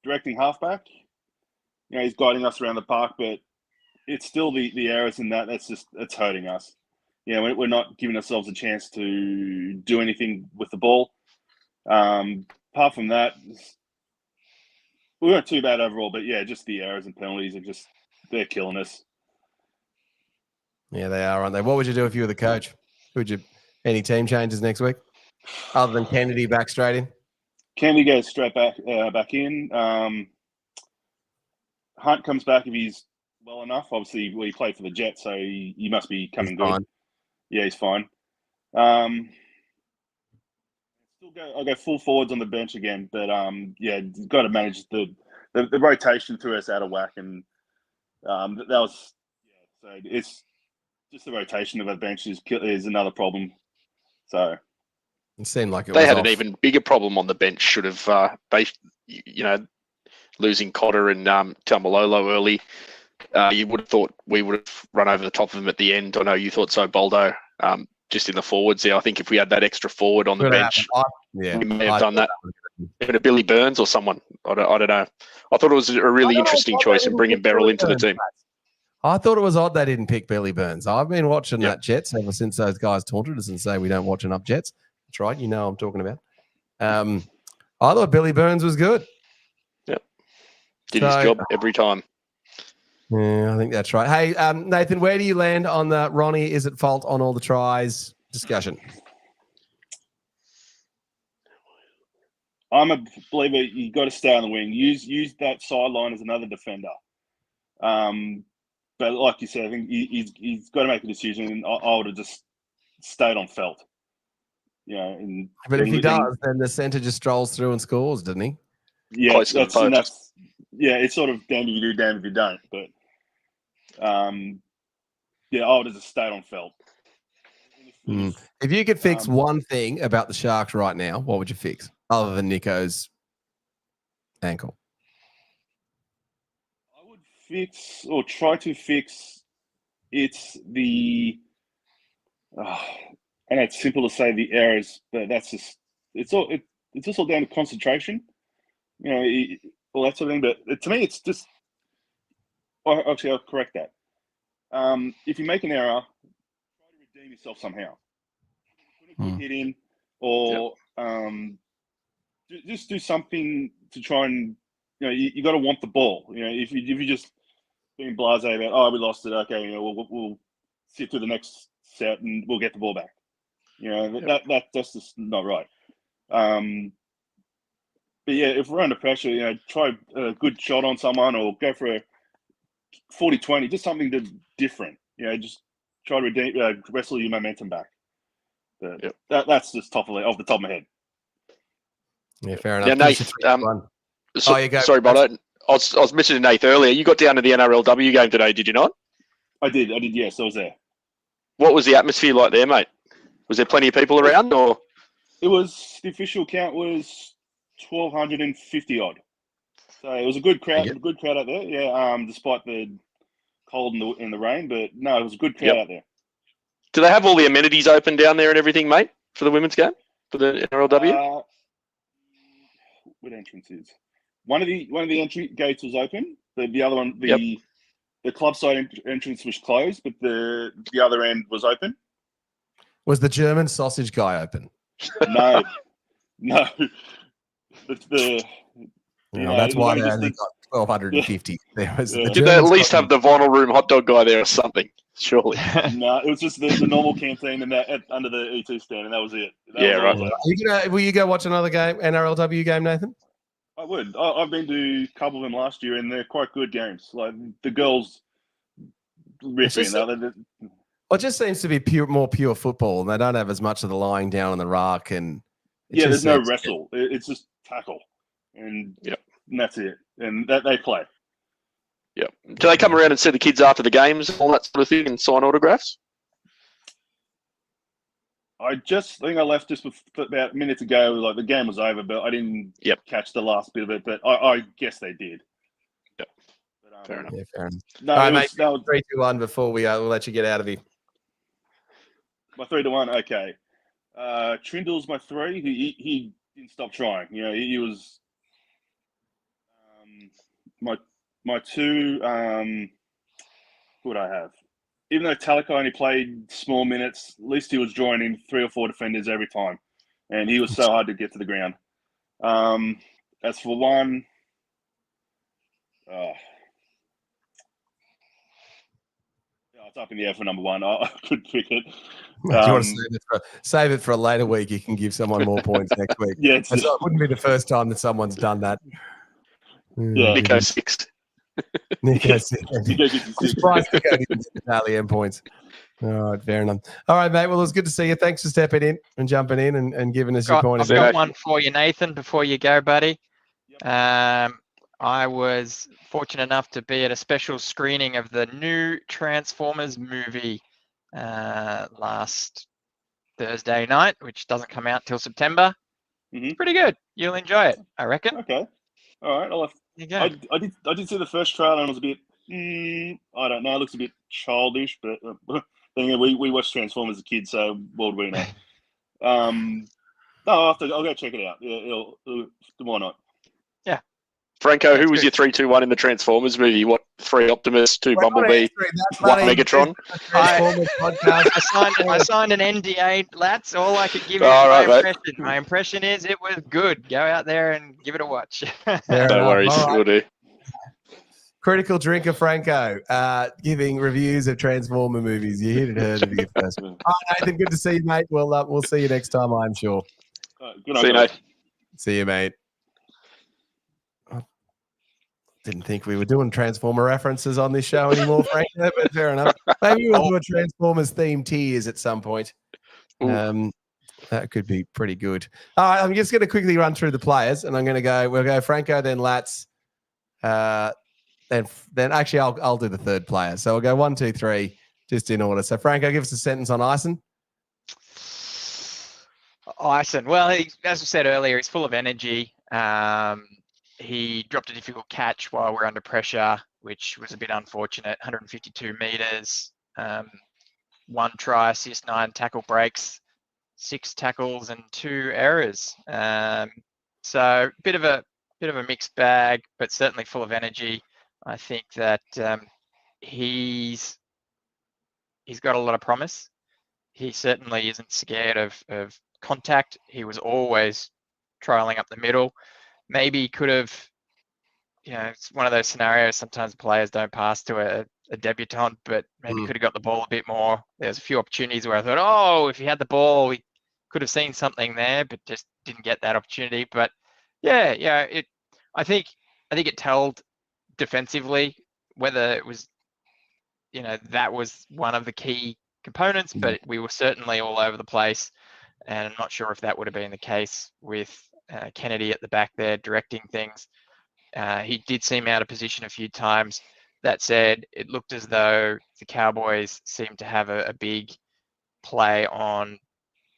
directing halfback. he's guiding us around the park, but it's still the errors in that's hurting us. We're not giving ourselves a chance to do anything with the ball. Apart from that, we weren't too bad overall, but just the errors and penalties they're killing us. Yeah, they are, aren't they? What would you do if you were the coach? Any team changes next week other than Kennedy back straight in? Kennedy goes straight back in. Hunt comes back if he's well enough. Obviously, he played for the Jets, so he must be coming good. Fine. Yeah, he's fine. I'll go full forwards on the bench again, but got to manage the rotation threw us out of whack, and that was so it's just the rotation of our bench is another problem. So it seemed like they had an even bigger problem on the bench. Should have losing Cotter and Tamalolo early. You would have thought we would have run over the top of him at the end. I know you thought so, Boldo. Just in the forwards there, I think if we had that extra forward on the bench, we may have done that. Even a Billy Burns or someone. I don't know. I thought it was a really interesting choice in bringing Beryl into the team. I thought it was odd they didn't pick Billy Burns. I've been watching that Jets ever since those guys taunted us and say we don't watch enough Jets. That's right. You know what I'm talking about. I thought Billy Burns was good. Yep. Did his job every time. Yeah, I think that's right. Hey, Nathan, where do you land on the Ronnie is at fault on all the tries discussion? I'm a believer you got to stay on the wing. Use that sideline as another defender. But like you said, I think he's got to make a decision, and I would have just stayed on Felt. But if he does, then the centre just strolls through and scores, doesn't he? Yeah, it's sort of damn if you do, damn if you don't. But I would have just stayed on Felt. If you could fix one thing about the Sharks right now, what would you fix other than Nico's ankle? I would fix or try to fix. It's the. I know it's simple to say the errors, but that's just it's just all down to concentration. All that sort of thing. But to me, it's just. Actually, I'll correct that. If you make an error, try to redeem yourself somehow. Put a good hit in, or just do something to try and you got to want the ball. If you just being blasé about we lost it, okay, we'll sit through the next set and we'll get the ball back. That's just not right. But if we're under pressure, try a good shot on someone or go for a 40-20, just something different. Just try to wrestle your momentum back. But that's just off the top of my head. Yeah, fair enough. Yeah, Nate, sorry, Boldo. I was mentioning Nate earlier. You got down to the NRLW game today, did you not? I did. Yes, I was there. What was the atmosphere like there, mate? Was there plenty of people around, or? It was, the official count was 1,250 odd. So it was a good crowd. A good crowd out there. Yeah. Despite the cold and the rain, but no, it was a good crowd out there. Do they have all the amenities open down there and everything, mate, for the women's game for the NRLW? What entrance is? One of the entry gates was open. The other one, the club side entrance was closed, but the other end was open. Was the German sausage guy open? No. That's why they only got 1,250. Did they at least have the vinyl room hot dog guy there or something? Surely. No, it was just the normal canteen and that under the E2 stand, and that was it. Right. Will you go watch another game, NRLW game, Nathan? I would. I've been to a couple of them last year, and they're quite good games. Like the girls riffing. It just seems to be more pure football, and they don't have as much of the lying down on the rock. And there's no wrestle. It's just tackle, and that's it. And that they play. Yeah. Do they come around and see the kids after the games and all that sort of thing and sign autographs? I think I left just about minutes ago. Like the game was over, but I didn't catch the last bit of it. But I guess they did. Yep. But, fair enough. Fair enough. No, all right, mate. 3-2-1 before we'll let you get out of here. My 3-1. Okay. Trindle's my 3. He didn't stop trying. He was my my two, who would I have? Even though Talika only played small minutes, at least he was joining 3 or 4 defenders every time, and he was so hard to get to the ground. As for one, it's up in the air for number one. I could pick it. Do you want to save it for a later week? You can give someone more points next week. Yeah, it wouldn't be the first time that someone's done that. Yeah, Nico 6. Nico 6. Surprised Nico didn't tally end points. All right, fair enough. All right, mate. Well, it was good to see you. Thanks for stepping in and jumping in and giving us your point of view. I've got one for you, Nathan, before you go, buddy. I was fortunate enough to be at a special screening of the new Transformers movie last Thursday night, which doesn't come out till September. Mm-hmm. Pretty good. You'll enjoy it, I reckon. Okay. All right. I did see the first trailer and it was a bit, I don't know, it looks a bit childish, but we watched Transformers as a kid, so what do we know? I'll go check it out. Yeah, why not? Yeah. Franko, who was your 3-2-1 in the Transformers movie? What, 3 Optimus, 2 Bumblebee, 1 Megatron? I signed an NDA, Lats. All I could give you my impression. My impression is it was good. Go out there and give it a watch. No worries, we'll do. Critical drinker Franko, giving reviews of Transformer movies. You hit it heard of you first. All right, Nathan, good to see you, mate. We'll see you next time, I'm sure. Good see you, Nate. See you, mate. Didn't think we were doing Transformer references on this show anymore, Frank, but fair enough. Maybe we'll do a Transformers themed tears at some point. That could be pretty good. All right, I'm just going to quickly run through the players, and we'll go Franko, then Lats, then actually I'll do the third player. So we'll go 1, 2, 3, just in order. So Franko, give us a sentence on Ison. Ison, well, as I said earlier, he's full of energy. He dropped a difficult catch while we're under pressure, which was a bit unfortunate. 152 meters, 1 try, assist, 9 tackle breaks, 6 tackles and 2 errors. So bit of a mixed bag, but certainly full of energy. I think that he's got a lot of promise. He certainly isn't scared of contact. He was always trialing up the middle. Maybe he could have, it's one of those scenarios. Sometimes players don't pass to a debutant, but maybe could have got the ball a bit more. There's a few opportunities where I thought, if he had the ball, we could have seen something there, but just didn't get that opportunity. But I think it told defensively, whether it was, that was one of the key components, but we were certainly all over the place. And I'm not sure if that would have been the case with Kennedy at the back there directing things. He did seem out of position a few times. That said, it looked as though the Cowboys seemed to have a big play on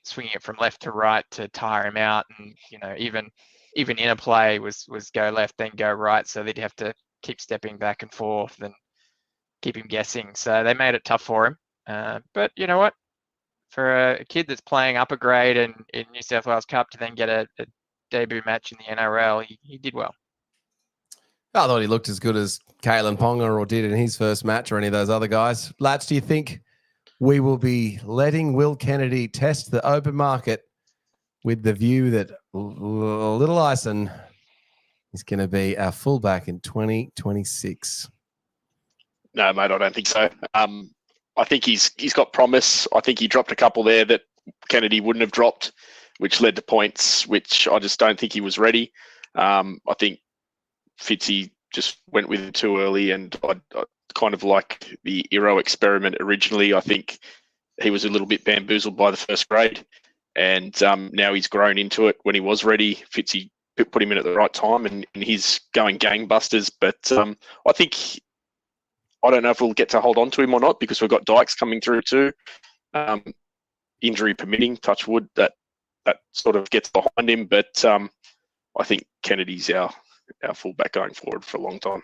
swinging it from left to right to tire him out, and even in a play was go left then go right, so they'd have to keep stepping back and forth and keep him guessing. So they made it tough for him. But you know what? For a kid that's playing upper grade in New South Wales Cup to then get a debut match in the NRL, he did well. I thought he looked as good as Kalen Ponga or did in his first match or any of those other guys. Lats, do you think we will be letting Will Kennedy test the open market with the view that little Ison is going to be our fullback in 2026? No, mate, I don't think so. I think he's got promise. I think he dropped a couple there that Kennedy wouldn't have dropped, which led to points, which I just don't think he was ready. I think Fitzy just went with it too early, and I kind of like the Eero experiment originally. I think he was a little bit bamboozled by the first grade, and now he's grown into it. When he was ready, Fitzy put him in at the right time, and he's going gangbusters. But I think, I don't know if we'll get to hold on to him or not, because we've got Dykes coming through too. Injury permitting, touch wood, that sort of gets behind him. But I think Kennedy's our fullback going forward for a long time.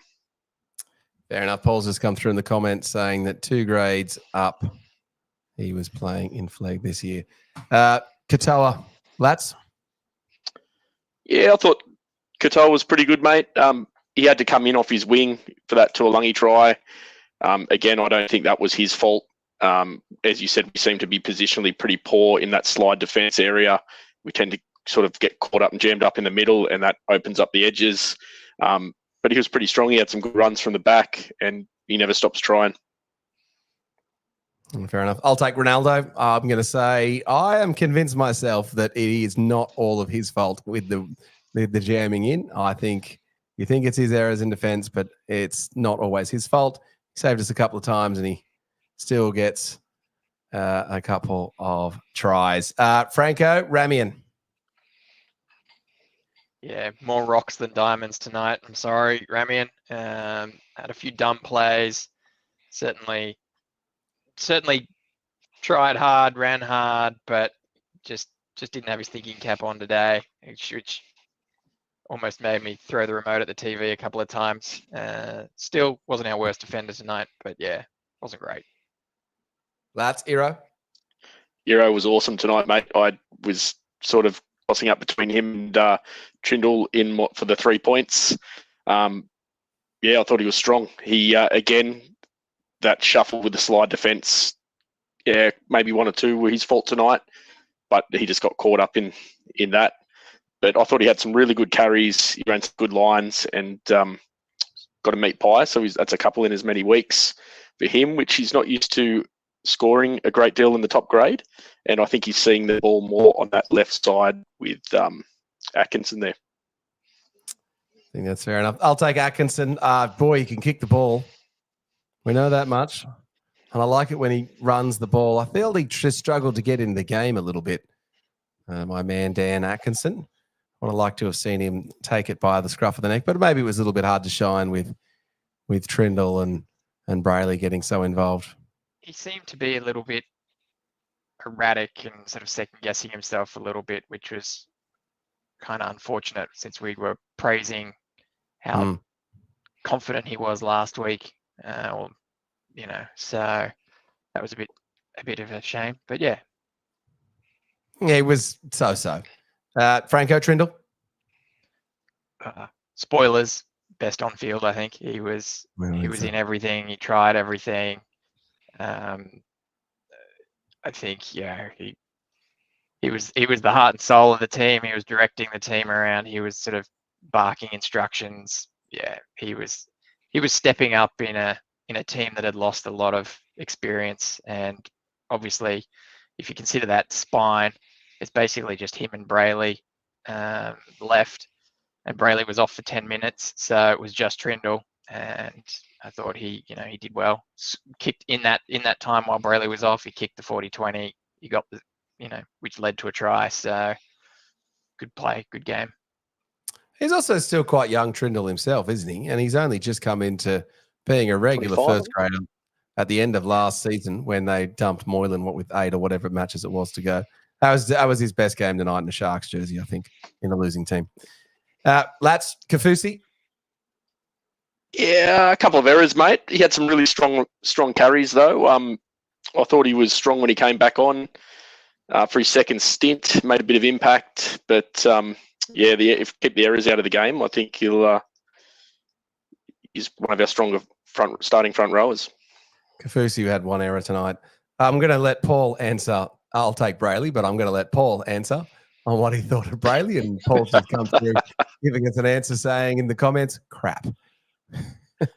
Fair enough. Paul's just come through in the comments saying that 2 grades up, he was playing in flag this year. Katoa, Lats? Yeah, I thought Katoa was pretty good, mate. he had to come in off his wing for that Tuolungi try. Again, I don't think that was his fault. As you said, we seem to be positionally pretty poor in that slide defence area. We tend to sort of get caught up and jammed up in the middle, and that opens up the edges. But he was pretty strong. He had some good runs from the back, and he never stops trying. Fair enough. I'll take Ronaldo. I'm going to say I am convinced myself that it is not all of his fault with the jamming in. I think you think it's his errors in defence, but it's not always his fault. He saved us a couple of times, and he still gets a couple of tries. Franko, Ramian. Yeah, more rocks than diamonds tonight. I'm sorry, Ramian. Had a few dumb plays. Certainly tried hard, ran hard, but just didn't have his thinking cap on today, which almost made me throw the remote at the TV a couple of times. Still wasn't our worst defender tonight, but yeah, wasn't great. That's Iro. Iro was awesome tonight, mate. I was sort of tossing up between him and Trindle for the 3 points. Yeah, I thought he was strong. He, again, that shuffle with the slide defence, yeah, maybe 1 or 2 were his fault tonight, but he just got caught up in that. But I thought he had some really good carries. He ran some good lines and got a meat pie. So that's a couple in as many weeks for him, which he's not used to scoring a great deal in the top grade. And I think he's seeing the ball more on that left side with Atkinson there. I think that's fair enough. I'll take Atkinson. Boy, he can kick the ball. We know that much. And I like it when he runs the ball. I feel he just struggled to get in the game a little bit. My man, Dan Atkinson. I would have liked to have seen him take it by the scruff of the neck, but maybe it was a little bit hard to shine with Trindle and Brayley getting so involved. He seemed to be a little bit erratic and sort of second guessing himself a little bit, which was kind of unfortunate since we were praising how confident he was last week. So that was a bit of a shame, but yeah. Yeah, it was so. Franko, Trindle? Spoilers, best on field, I think. He was in everything. He tried everything. I think, yeah, he was the heart and soul of the team. He was directing the team around. He was sort of barking instructions. Yeah, he was stepping up in a team that had lost a lot of experience. And obviously, if you consider that spine, it's basically just him and Brayley left, and Brayley was off for 10 minutes, so it was just Trindle. And I thought he did well. Kicked in that time while Brayley was off. He kicked the 40-20. He got which led to a try. So good play, good game. He's also still quite young, Trindle himself, isn't he? And he's only just come into being a regular 25. first grader at the end of last season when they dumped Moylan with 8 or whatever matches it was to go. That was his best game tonight in the Sharks jersey, I think, in a losing team. Lats, Kafusi. Yeah, a couple of errors, mate. He had some really strong carries, though. I thought he was strong when he came back on for his second stint. Made a bit of impact, but if keep the errors out of the game, I think he's one of our stronger starting front rowers. Kafusi had 1 error tonight. I'm going to let Paul answer. I'll take Brayley, but I'm going to let Paul answer on what he thought of Brayley, and Paul should come through giving us an answer saying in the comments, crap.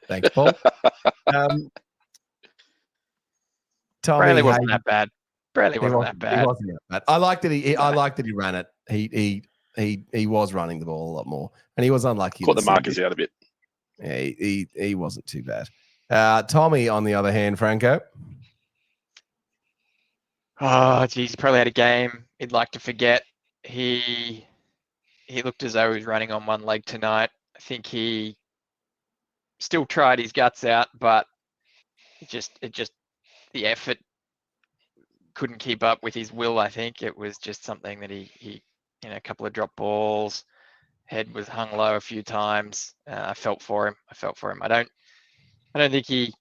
Thanks, Paul. Tommy, Brayley wasn't that bad. Brayley wasn't that bad. He wasn't that bad. I liked that he ran it. He was running the ball a lot more, and he was unlucky. Caught the markers out a bit. Yeah, he wasn't too bad. Tommy, on the other hand, Franko. Oh, geez, he probably had a game he'd like to forget. He looked as though he was running on one leg tonight. I think he still tried his guts out, but it just the effort couldn't keep up with his will. I think it was just something that he a couple of drop balls, head was hung low a few times. I felt for him. I don't think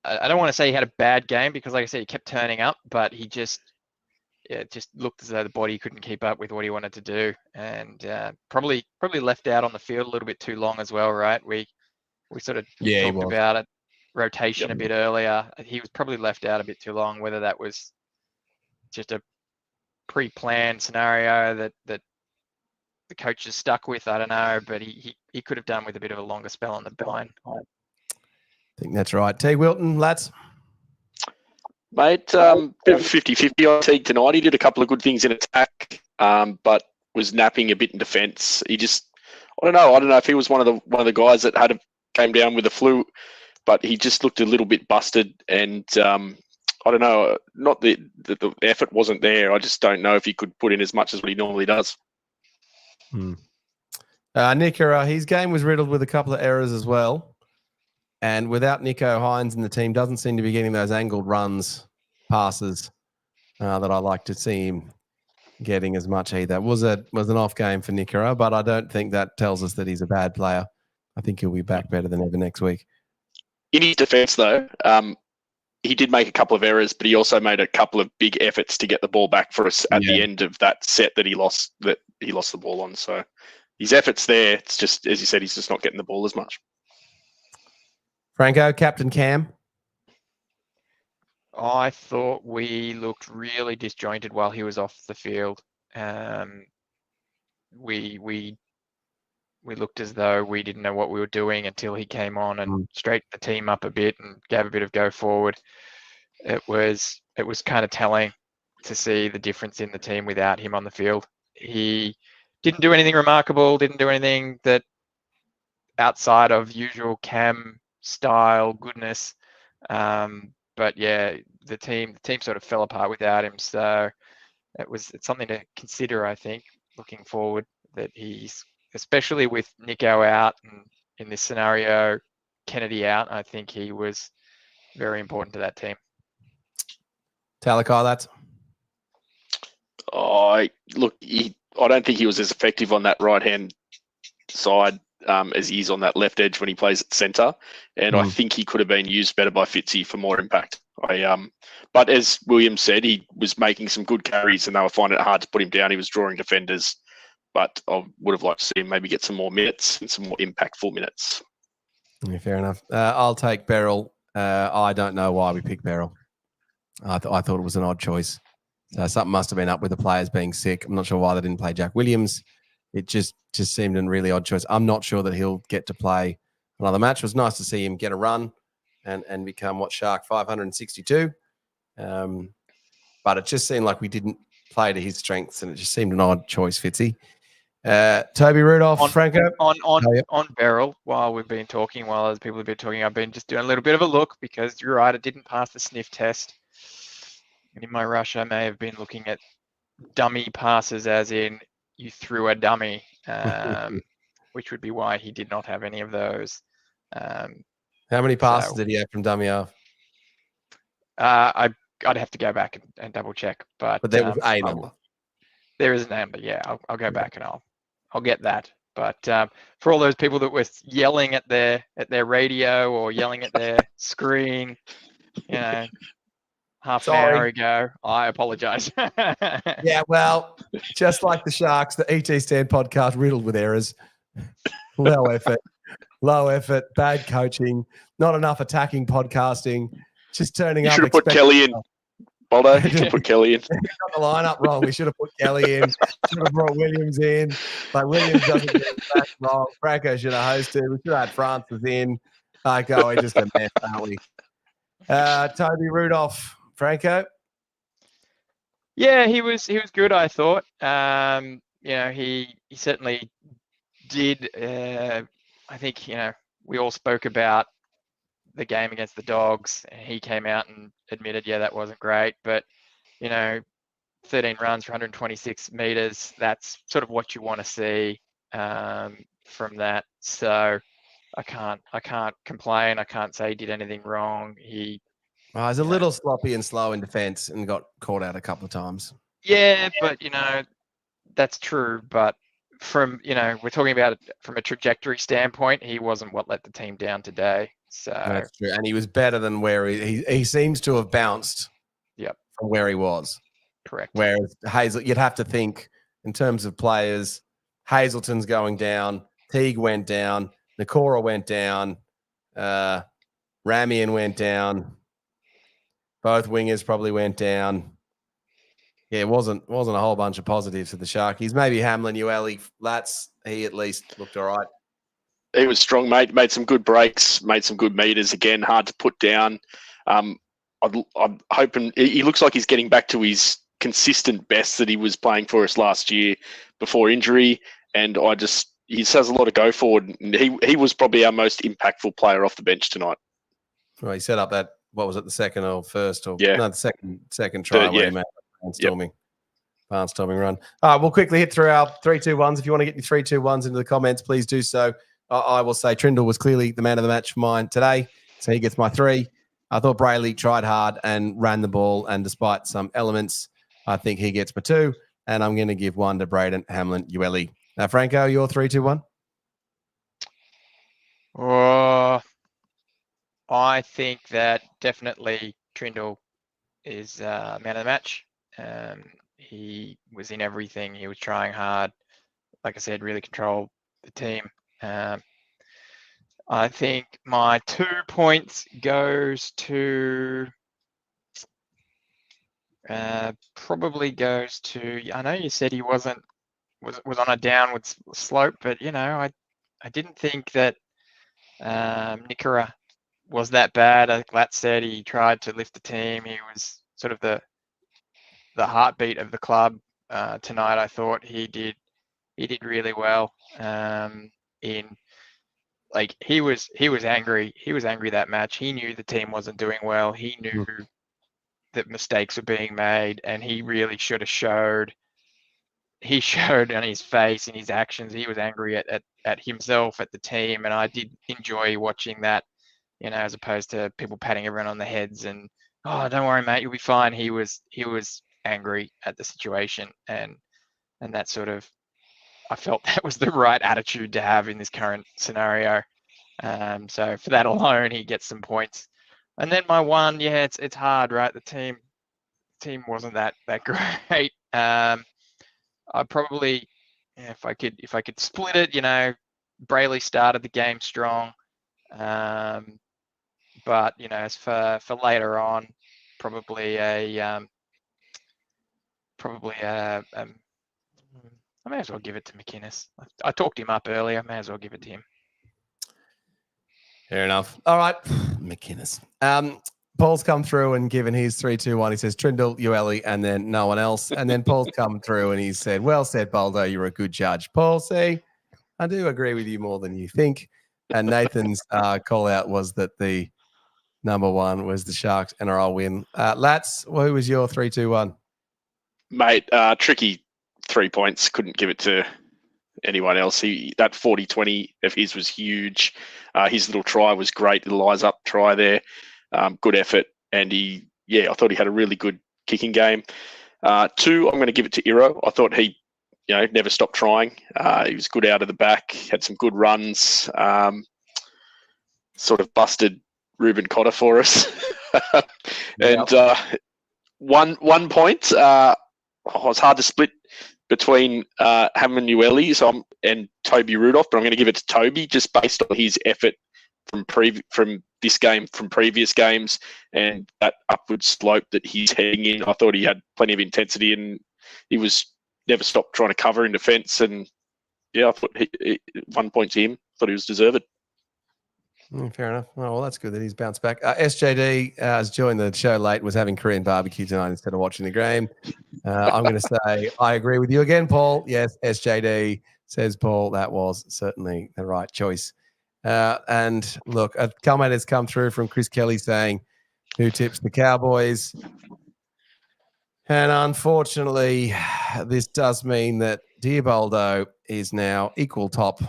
I don't want to say he had a bad game because, like I said, he kept turning up, but he just it just looked as though the body couldn't keep up with what he wanted to do, and probably left out on the field a little bit too long as well, right? We sort of talked about it, rotation a bit earlier. He was probably left out a bit too long, whether that was just a pre-planned scenario that the coach is stuck with, I don't know, but he could have done with a bit of a longer spell on the line. I think that's right. T. Wilton, lads. Mate, bit of 50-50 on Teague tonight. He did a couple of good things in attack, but was napping a bit in defence. He just, I don't know if he was one of the guys that came down with the flu, but he just looked a little bit busted. And I don't know, not the effort wasn't there. I just don't know if he could put in as much as what he normally does. Nico, his game was riddled with a couple of errors as well. And without Nico Hines in the team, doesn't seem to be getting those angled runs, passes that I like to see him getting as much either. Was an off game for Nico, but I don't think that tells us that he's a bad player. I think he'll be back better than ever next week. In his defence, though, he did make a couple of errors, but he also made a couple of big efforts to get the ball back for us at the end of that set that he lost the ball on. So his effort's there. It's just, as you said, he's just not getting the ball as much. Franko, Captain Cam. I thought we looked really disjointed while he was off the field. We looked as though we didn't know what we were doing until he came on and straightened the team up a bit and gave a bit of go forward. It was kind of telling to see the difference in the team without him on the field. He didn't do anything remarkable, didn't do anything that outside of usual Cam style goodness. But yeah, the team sort of fell apart without him. So it's something to consider, I think, looking forward, that he's, especially with Nico out and in this scenario, Kennedy out, I think he was very important to that team. Talakai, that's. I don't think he was as effective on that right-hand side as he is on that left edge when he plays at centre. And I think he could have been used better by Fitzy for more impact. But as William said, he was making some good carries and they were finding it hard to put him down. He was drawing defenders. But I would have liked to see him maybe get some more minutes and some more impactful minutes. Yeah, fair enough. I'll take Beryl. I don't know why we picked Beryl. I thought it was an odd choice. So something must have been up with the players being sick. I'm not sure why they didn't play Jack Williams. It just seemed a really odd choice. I'm not sure that he'll get to play another match. It was nice to see him get a run and become Shark 562. But it just seemed like we didn't play to his strengths, and it just seemed an odd choice, Fitzy. Toby Rudolph, Franko. On Beryl, while we've been talking, while other people have been talking, I've been just doing a little bit of a look because you're right, it didn't pass the sniff test. And in my rush, I may have been looking at dummy passes, as in you threw a dummy, which would be why he did not have any of those. How many passes did he have from dummy half? I'd have to go back and double check, but there was a number. There is a number, yeah. I'll go back and I'll get that. But for all those people that were yelling at their radio or yelling at their screen, half an hour ago, I apologize. Yeah, well, just like the Sharks, the ET Stand podcast riddled with errors. Low effort, bad coaching, not enough attacking podcasting, just turning up. You should have put Kelly in. Boldo, you should have put Kelly in. Got the lineup wrong. We should have put Kelly in. Should have brought Williams in. Like, Williams doesn't get that wrong. Franko should have hosted. We should have had Francis in. We're just a mess, aren't we? Toby Rudolph, Franko. Yeah, he was good, I thought. He certainly did. I think we all spoke about the game against the Dogs. He came out and admitted, that wasn't great, but 13 runs for 126 meters. That's sort of what you want to see from that. So I can't complain. I can't say he did anything wrong. He's a little sloppy and slow in defence and got caught out a couple of times. Yeah, but that's true. But from we're talking about it from a trajectory standpoint, he wasn't what let the team down today. So that's true, and he was better than where he seems to have bounced. Yep. From where he was. Correct. Whereas you'd have to think in terms of players, Hazelton's going down, Teague went down, Nakora went down, Ramian went down, both wingers probably went down. Yeah, it wasn't a whole bunch of positives for the Sharkies. Maybe Hamlin, Ueli, he at least looked all right. He was strong, mate. Made some good breaks, made some good meters. Again, hard to put down. I'm hoping he looks like he's getting back to his consistent best that he was playing for us last year before injury. And he has a lot of go forward. And he was probably our most impactful player off the bench tonight. Well, he set up that, what was it, the second or first? Or, yeah. No, the second try where he made barnstorming run. All right, we'll quickly hit through our 3-2-1s. If you want to get your 3-2-1s into the comments, please do so. I will say Trindle was clearly the man of the match for mine today, so he gets my 3. I thought Brayley tried hard and ran the ball, and despite some elements, I think he gets my 2, and I'm going to give 1 to Braden, Hamlin, Ueli. Now, Franco, your 3-2-1? I think that definitely Trindle is man of the match. He was in everything. He was trying hard. Like I said, really controlled the team. I think my 2 points goes to probably goes to. I know you said he was on a downward slope, but I didn't think that Nikora was that bad. Like Lat said, he tried to lift the team. He was sort of the heartbeat of the club tonight. I thought he did really well. He was angry. He was angry that match. He knew the team wasn't doing well. He knew that mistakes were being made, and he really should have showed. He showed on his face and his actions. He was angry at himself, at the team, and I did enjoy watching that. As opposed to people patting everyone on the heads and, oh, don't worry, mate, you'll be fine. He was angry at the situation, and that sort of, I felt that was the right attitude to have in this current scenario. So for that alone, he gets some points. And then my 1, it's hard, right? The team wasn't that great. I probably, if I could split it, Brayley started the game strong. But as for later on, probably I may as well give it to McInnes. I talked him up earlier. I may as well give it to him. Fair enough. All right, McInnes. Paul's come through and given his 3-2-1. He says Trindle, Ueli, and then no one else. And then Paul's come through and he said, "Well said, Boldo. You're a good judge." Paul, see, I do agree with you more than you think. And Nathan's call out was that the number 1 was the Sharks NRL win. Lats, who was your 3-2-1? Mate, tricky 3 points. Couldn't give it to anyone else. That 40-20 of his was huge. His little try was great. The lies up try there. Good effort. And I thought he had a really good kicking game. 2, I'm going to give it to Iro. I thought he, never stopped trying. He was good out of the back, had some good runs, sort of busted Ruben Cotter for us. And 1 point, it was hard to split between Hamlin Ueli and Toby Rudolph, but I'm going to give it to Toby just based on his effort from this game, from previous games, and that upward slope that he's heading in. I thought he had plenty of intensity, and he was never stopped trying to cover in defence. And I thought 1 point to him. Thought he was deserved. Fair enough. Oh, well, that's good that he's bounced back. SJD has joined the show late, was having Korean barbecue tonight instead of watching the game. I'm going to say I agree with you again, Paul. Yes, SJD says, Paul, that was certainly the right choice. And look, a comment has come through from Chris Kelly saying, who tips the Cowboys? And unfortunately, this does mean that Dear Boldo is now equal top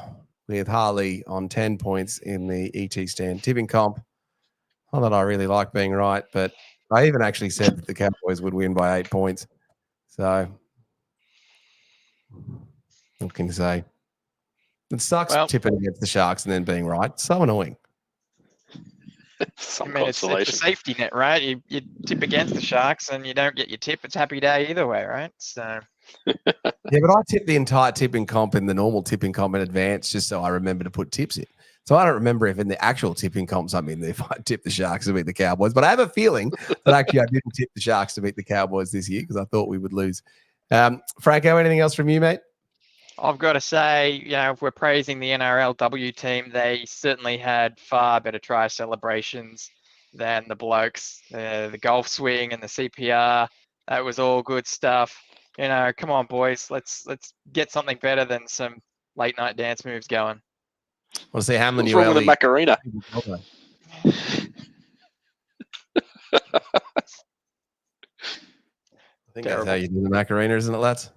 with Harley on 10 points in the ET stand tipping comp. Not that I really like being right, but I even actually said that the Cowboys would win by 8 points. So, what can you say? It sucks tipping against the Sharks and then being right. So annoying. Some I mean, it's a consolation. safety net, right? You tip against the Sharks and you don't get your tip. It's happy day either way, right? So Yeah, but I tip the entire tipping comp in the normal tipping comp in advance just so I remember to put tips in. So I don't remember if in the actual tipping comps I'm in, if I tip the Sharks to beat the Cowboys. But I have a feeling that actually I didn't tip the Sharks to beat the Cowboys this year because I thought we would lose. Franko, anything else from you, mate? I've got to say, if we're praising the NRLW team, they certainly had far better try celebrations than the blokes. The golf swing and the CPR, that was all good stuff. Come on, boys, let's get something better than some late night dance moves going. Want to see how many What's wrong with the Macarena? I think that's how you do the Macarena, isn't it, lads?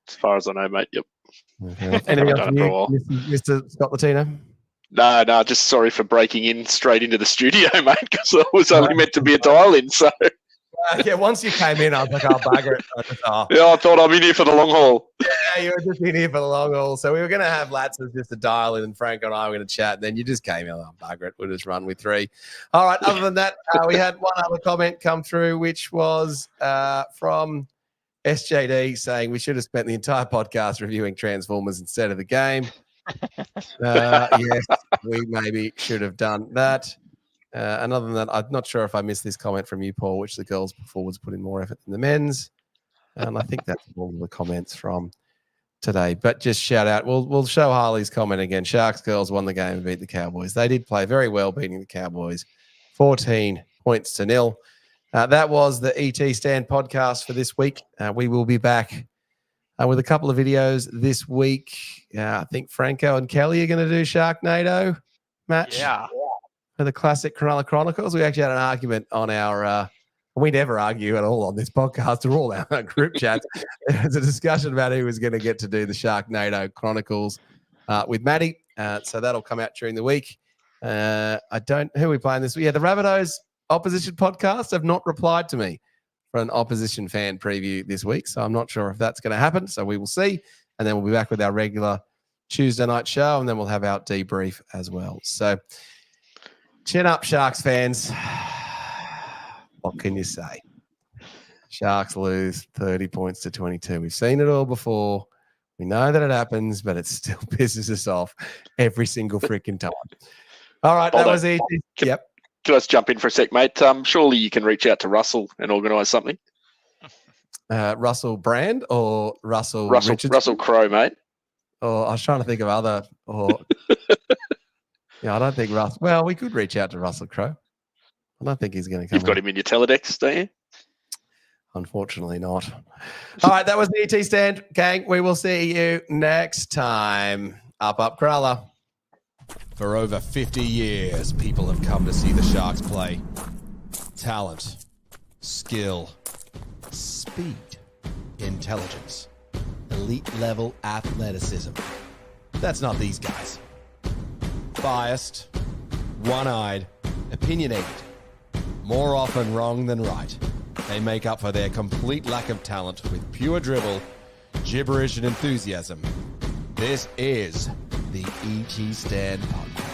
As far as I know, mate. Yep. Okay. Anything else from you, Mr. Scott Latino? No, just sorry for breaking in straight into the studio, mate, because I was only meant to be a dial-in. So yeah, once you came in, I was like, "I'll bugger it." Yeah, I thought I'm in here for the long haul. Yeah, you were just in here for the long haul. So we were going to have Lats as just a dial-in, and Frank and I were going to chat. And then you just came in. "I'll bugger it. We'll just run with 3." All right. Other than that, we had one other comment come through, which was from SJD saying we should have spent the entire podcast reviewing Transformers instead of the game. Yes, we maybe should have done that. And other than that, I'm not sure if I missed this comment from you, Paul, which the girls performers put in more effort than the men's. And I think that's all the comments from today. But just shout out. We'll show Harley's comment again. Sharks girls won the game and beat the Cowboys. They did play very well, beating the Cowboys 14 points to 0. That was the ET Stand podcast for this week. We will be back with a couple of videos this week. I think Franko and Kelly are going to do Sharknado match. Yeah. For the classic Cronulla Chronicles. We actually had an argument on our we never argue at all on this podcast or all our group chats. There was a discussion about who was going to get to do the Sharknado Chronicles with Maddie. So that'll come out during the week. Who are we playing this week? Yeah, the Rabbitohs opposition podcast have not replied to me for an opposition fan preview this week. So I'm not sure if that's going to happen. So we will see. And then we'll be back with our regular Tuesday night show. And then we'll have our debrief as well. So chin up, Sharks fans. What can you say? Sharks lose 30 points to 22. We've seen it all before. We know that it happens, but it still pisses us off every single freaking time. All right, that was it. Yep. Can I just jump in for a sec, mate? Surely you can reach out to Russell and organise something. Russell Brand or Russell Richardson? Russell Crowe, mate. Oh, I was trying to think of other. Yeah, I don't think Russ. Well, we could reach out to Russell Crowe. I don't think he's going to come. You've got him in your Teledex, don't you? Unfortunately not. All right, that was the ET Stand, gang. We will see you next time. Up, Cronulla. For over 50 years, people have come to see the Sharks play. Talent, skill, speed, intelligence, elite-level athleticism. That's not these guys. Biased, one-eyed, opinionated, more often wrong than right. They make up for their complete lack of talent with pure dribble, gibberish, and enthusiasm. This is the ET Stand Podcast.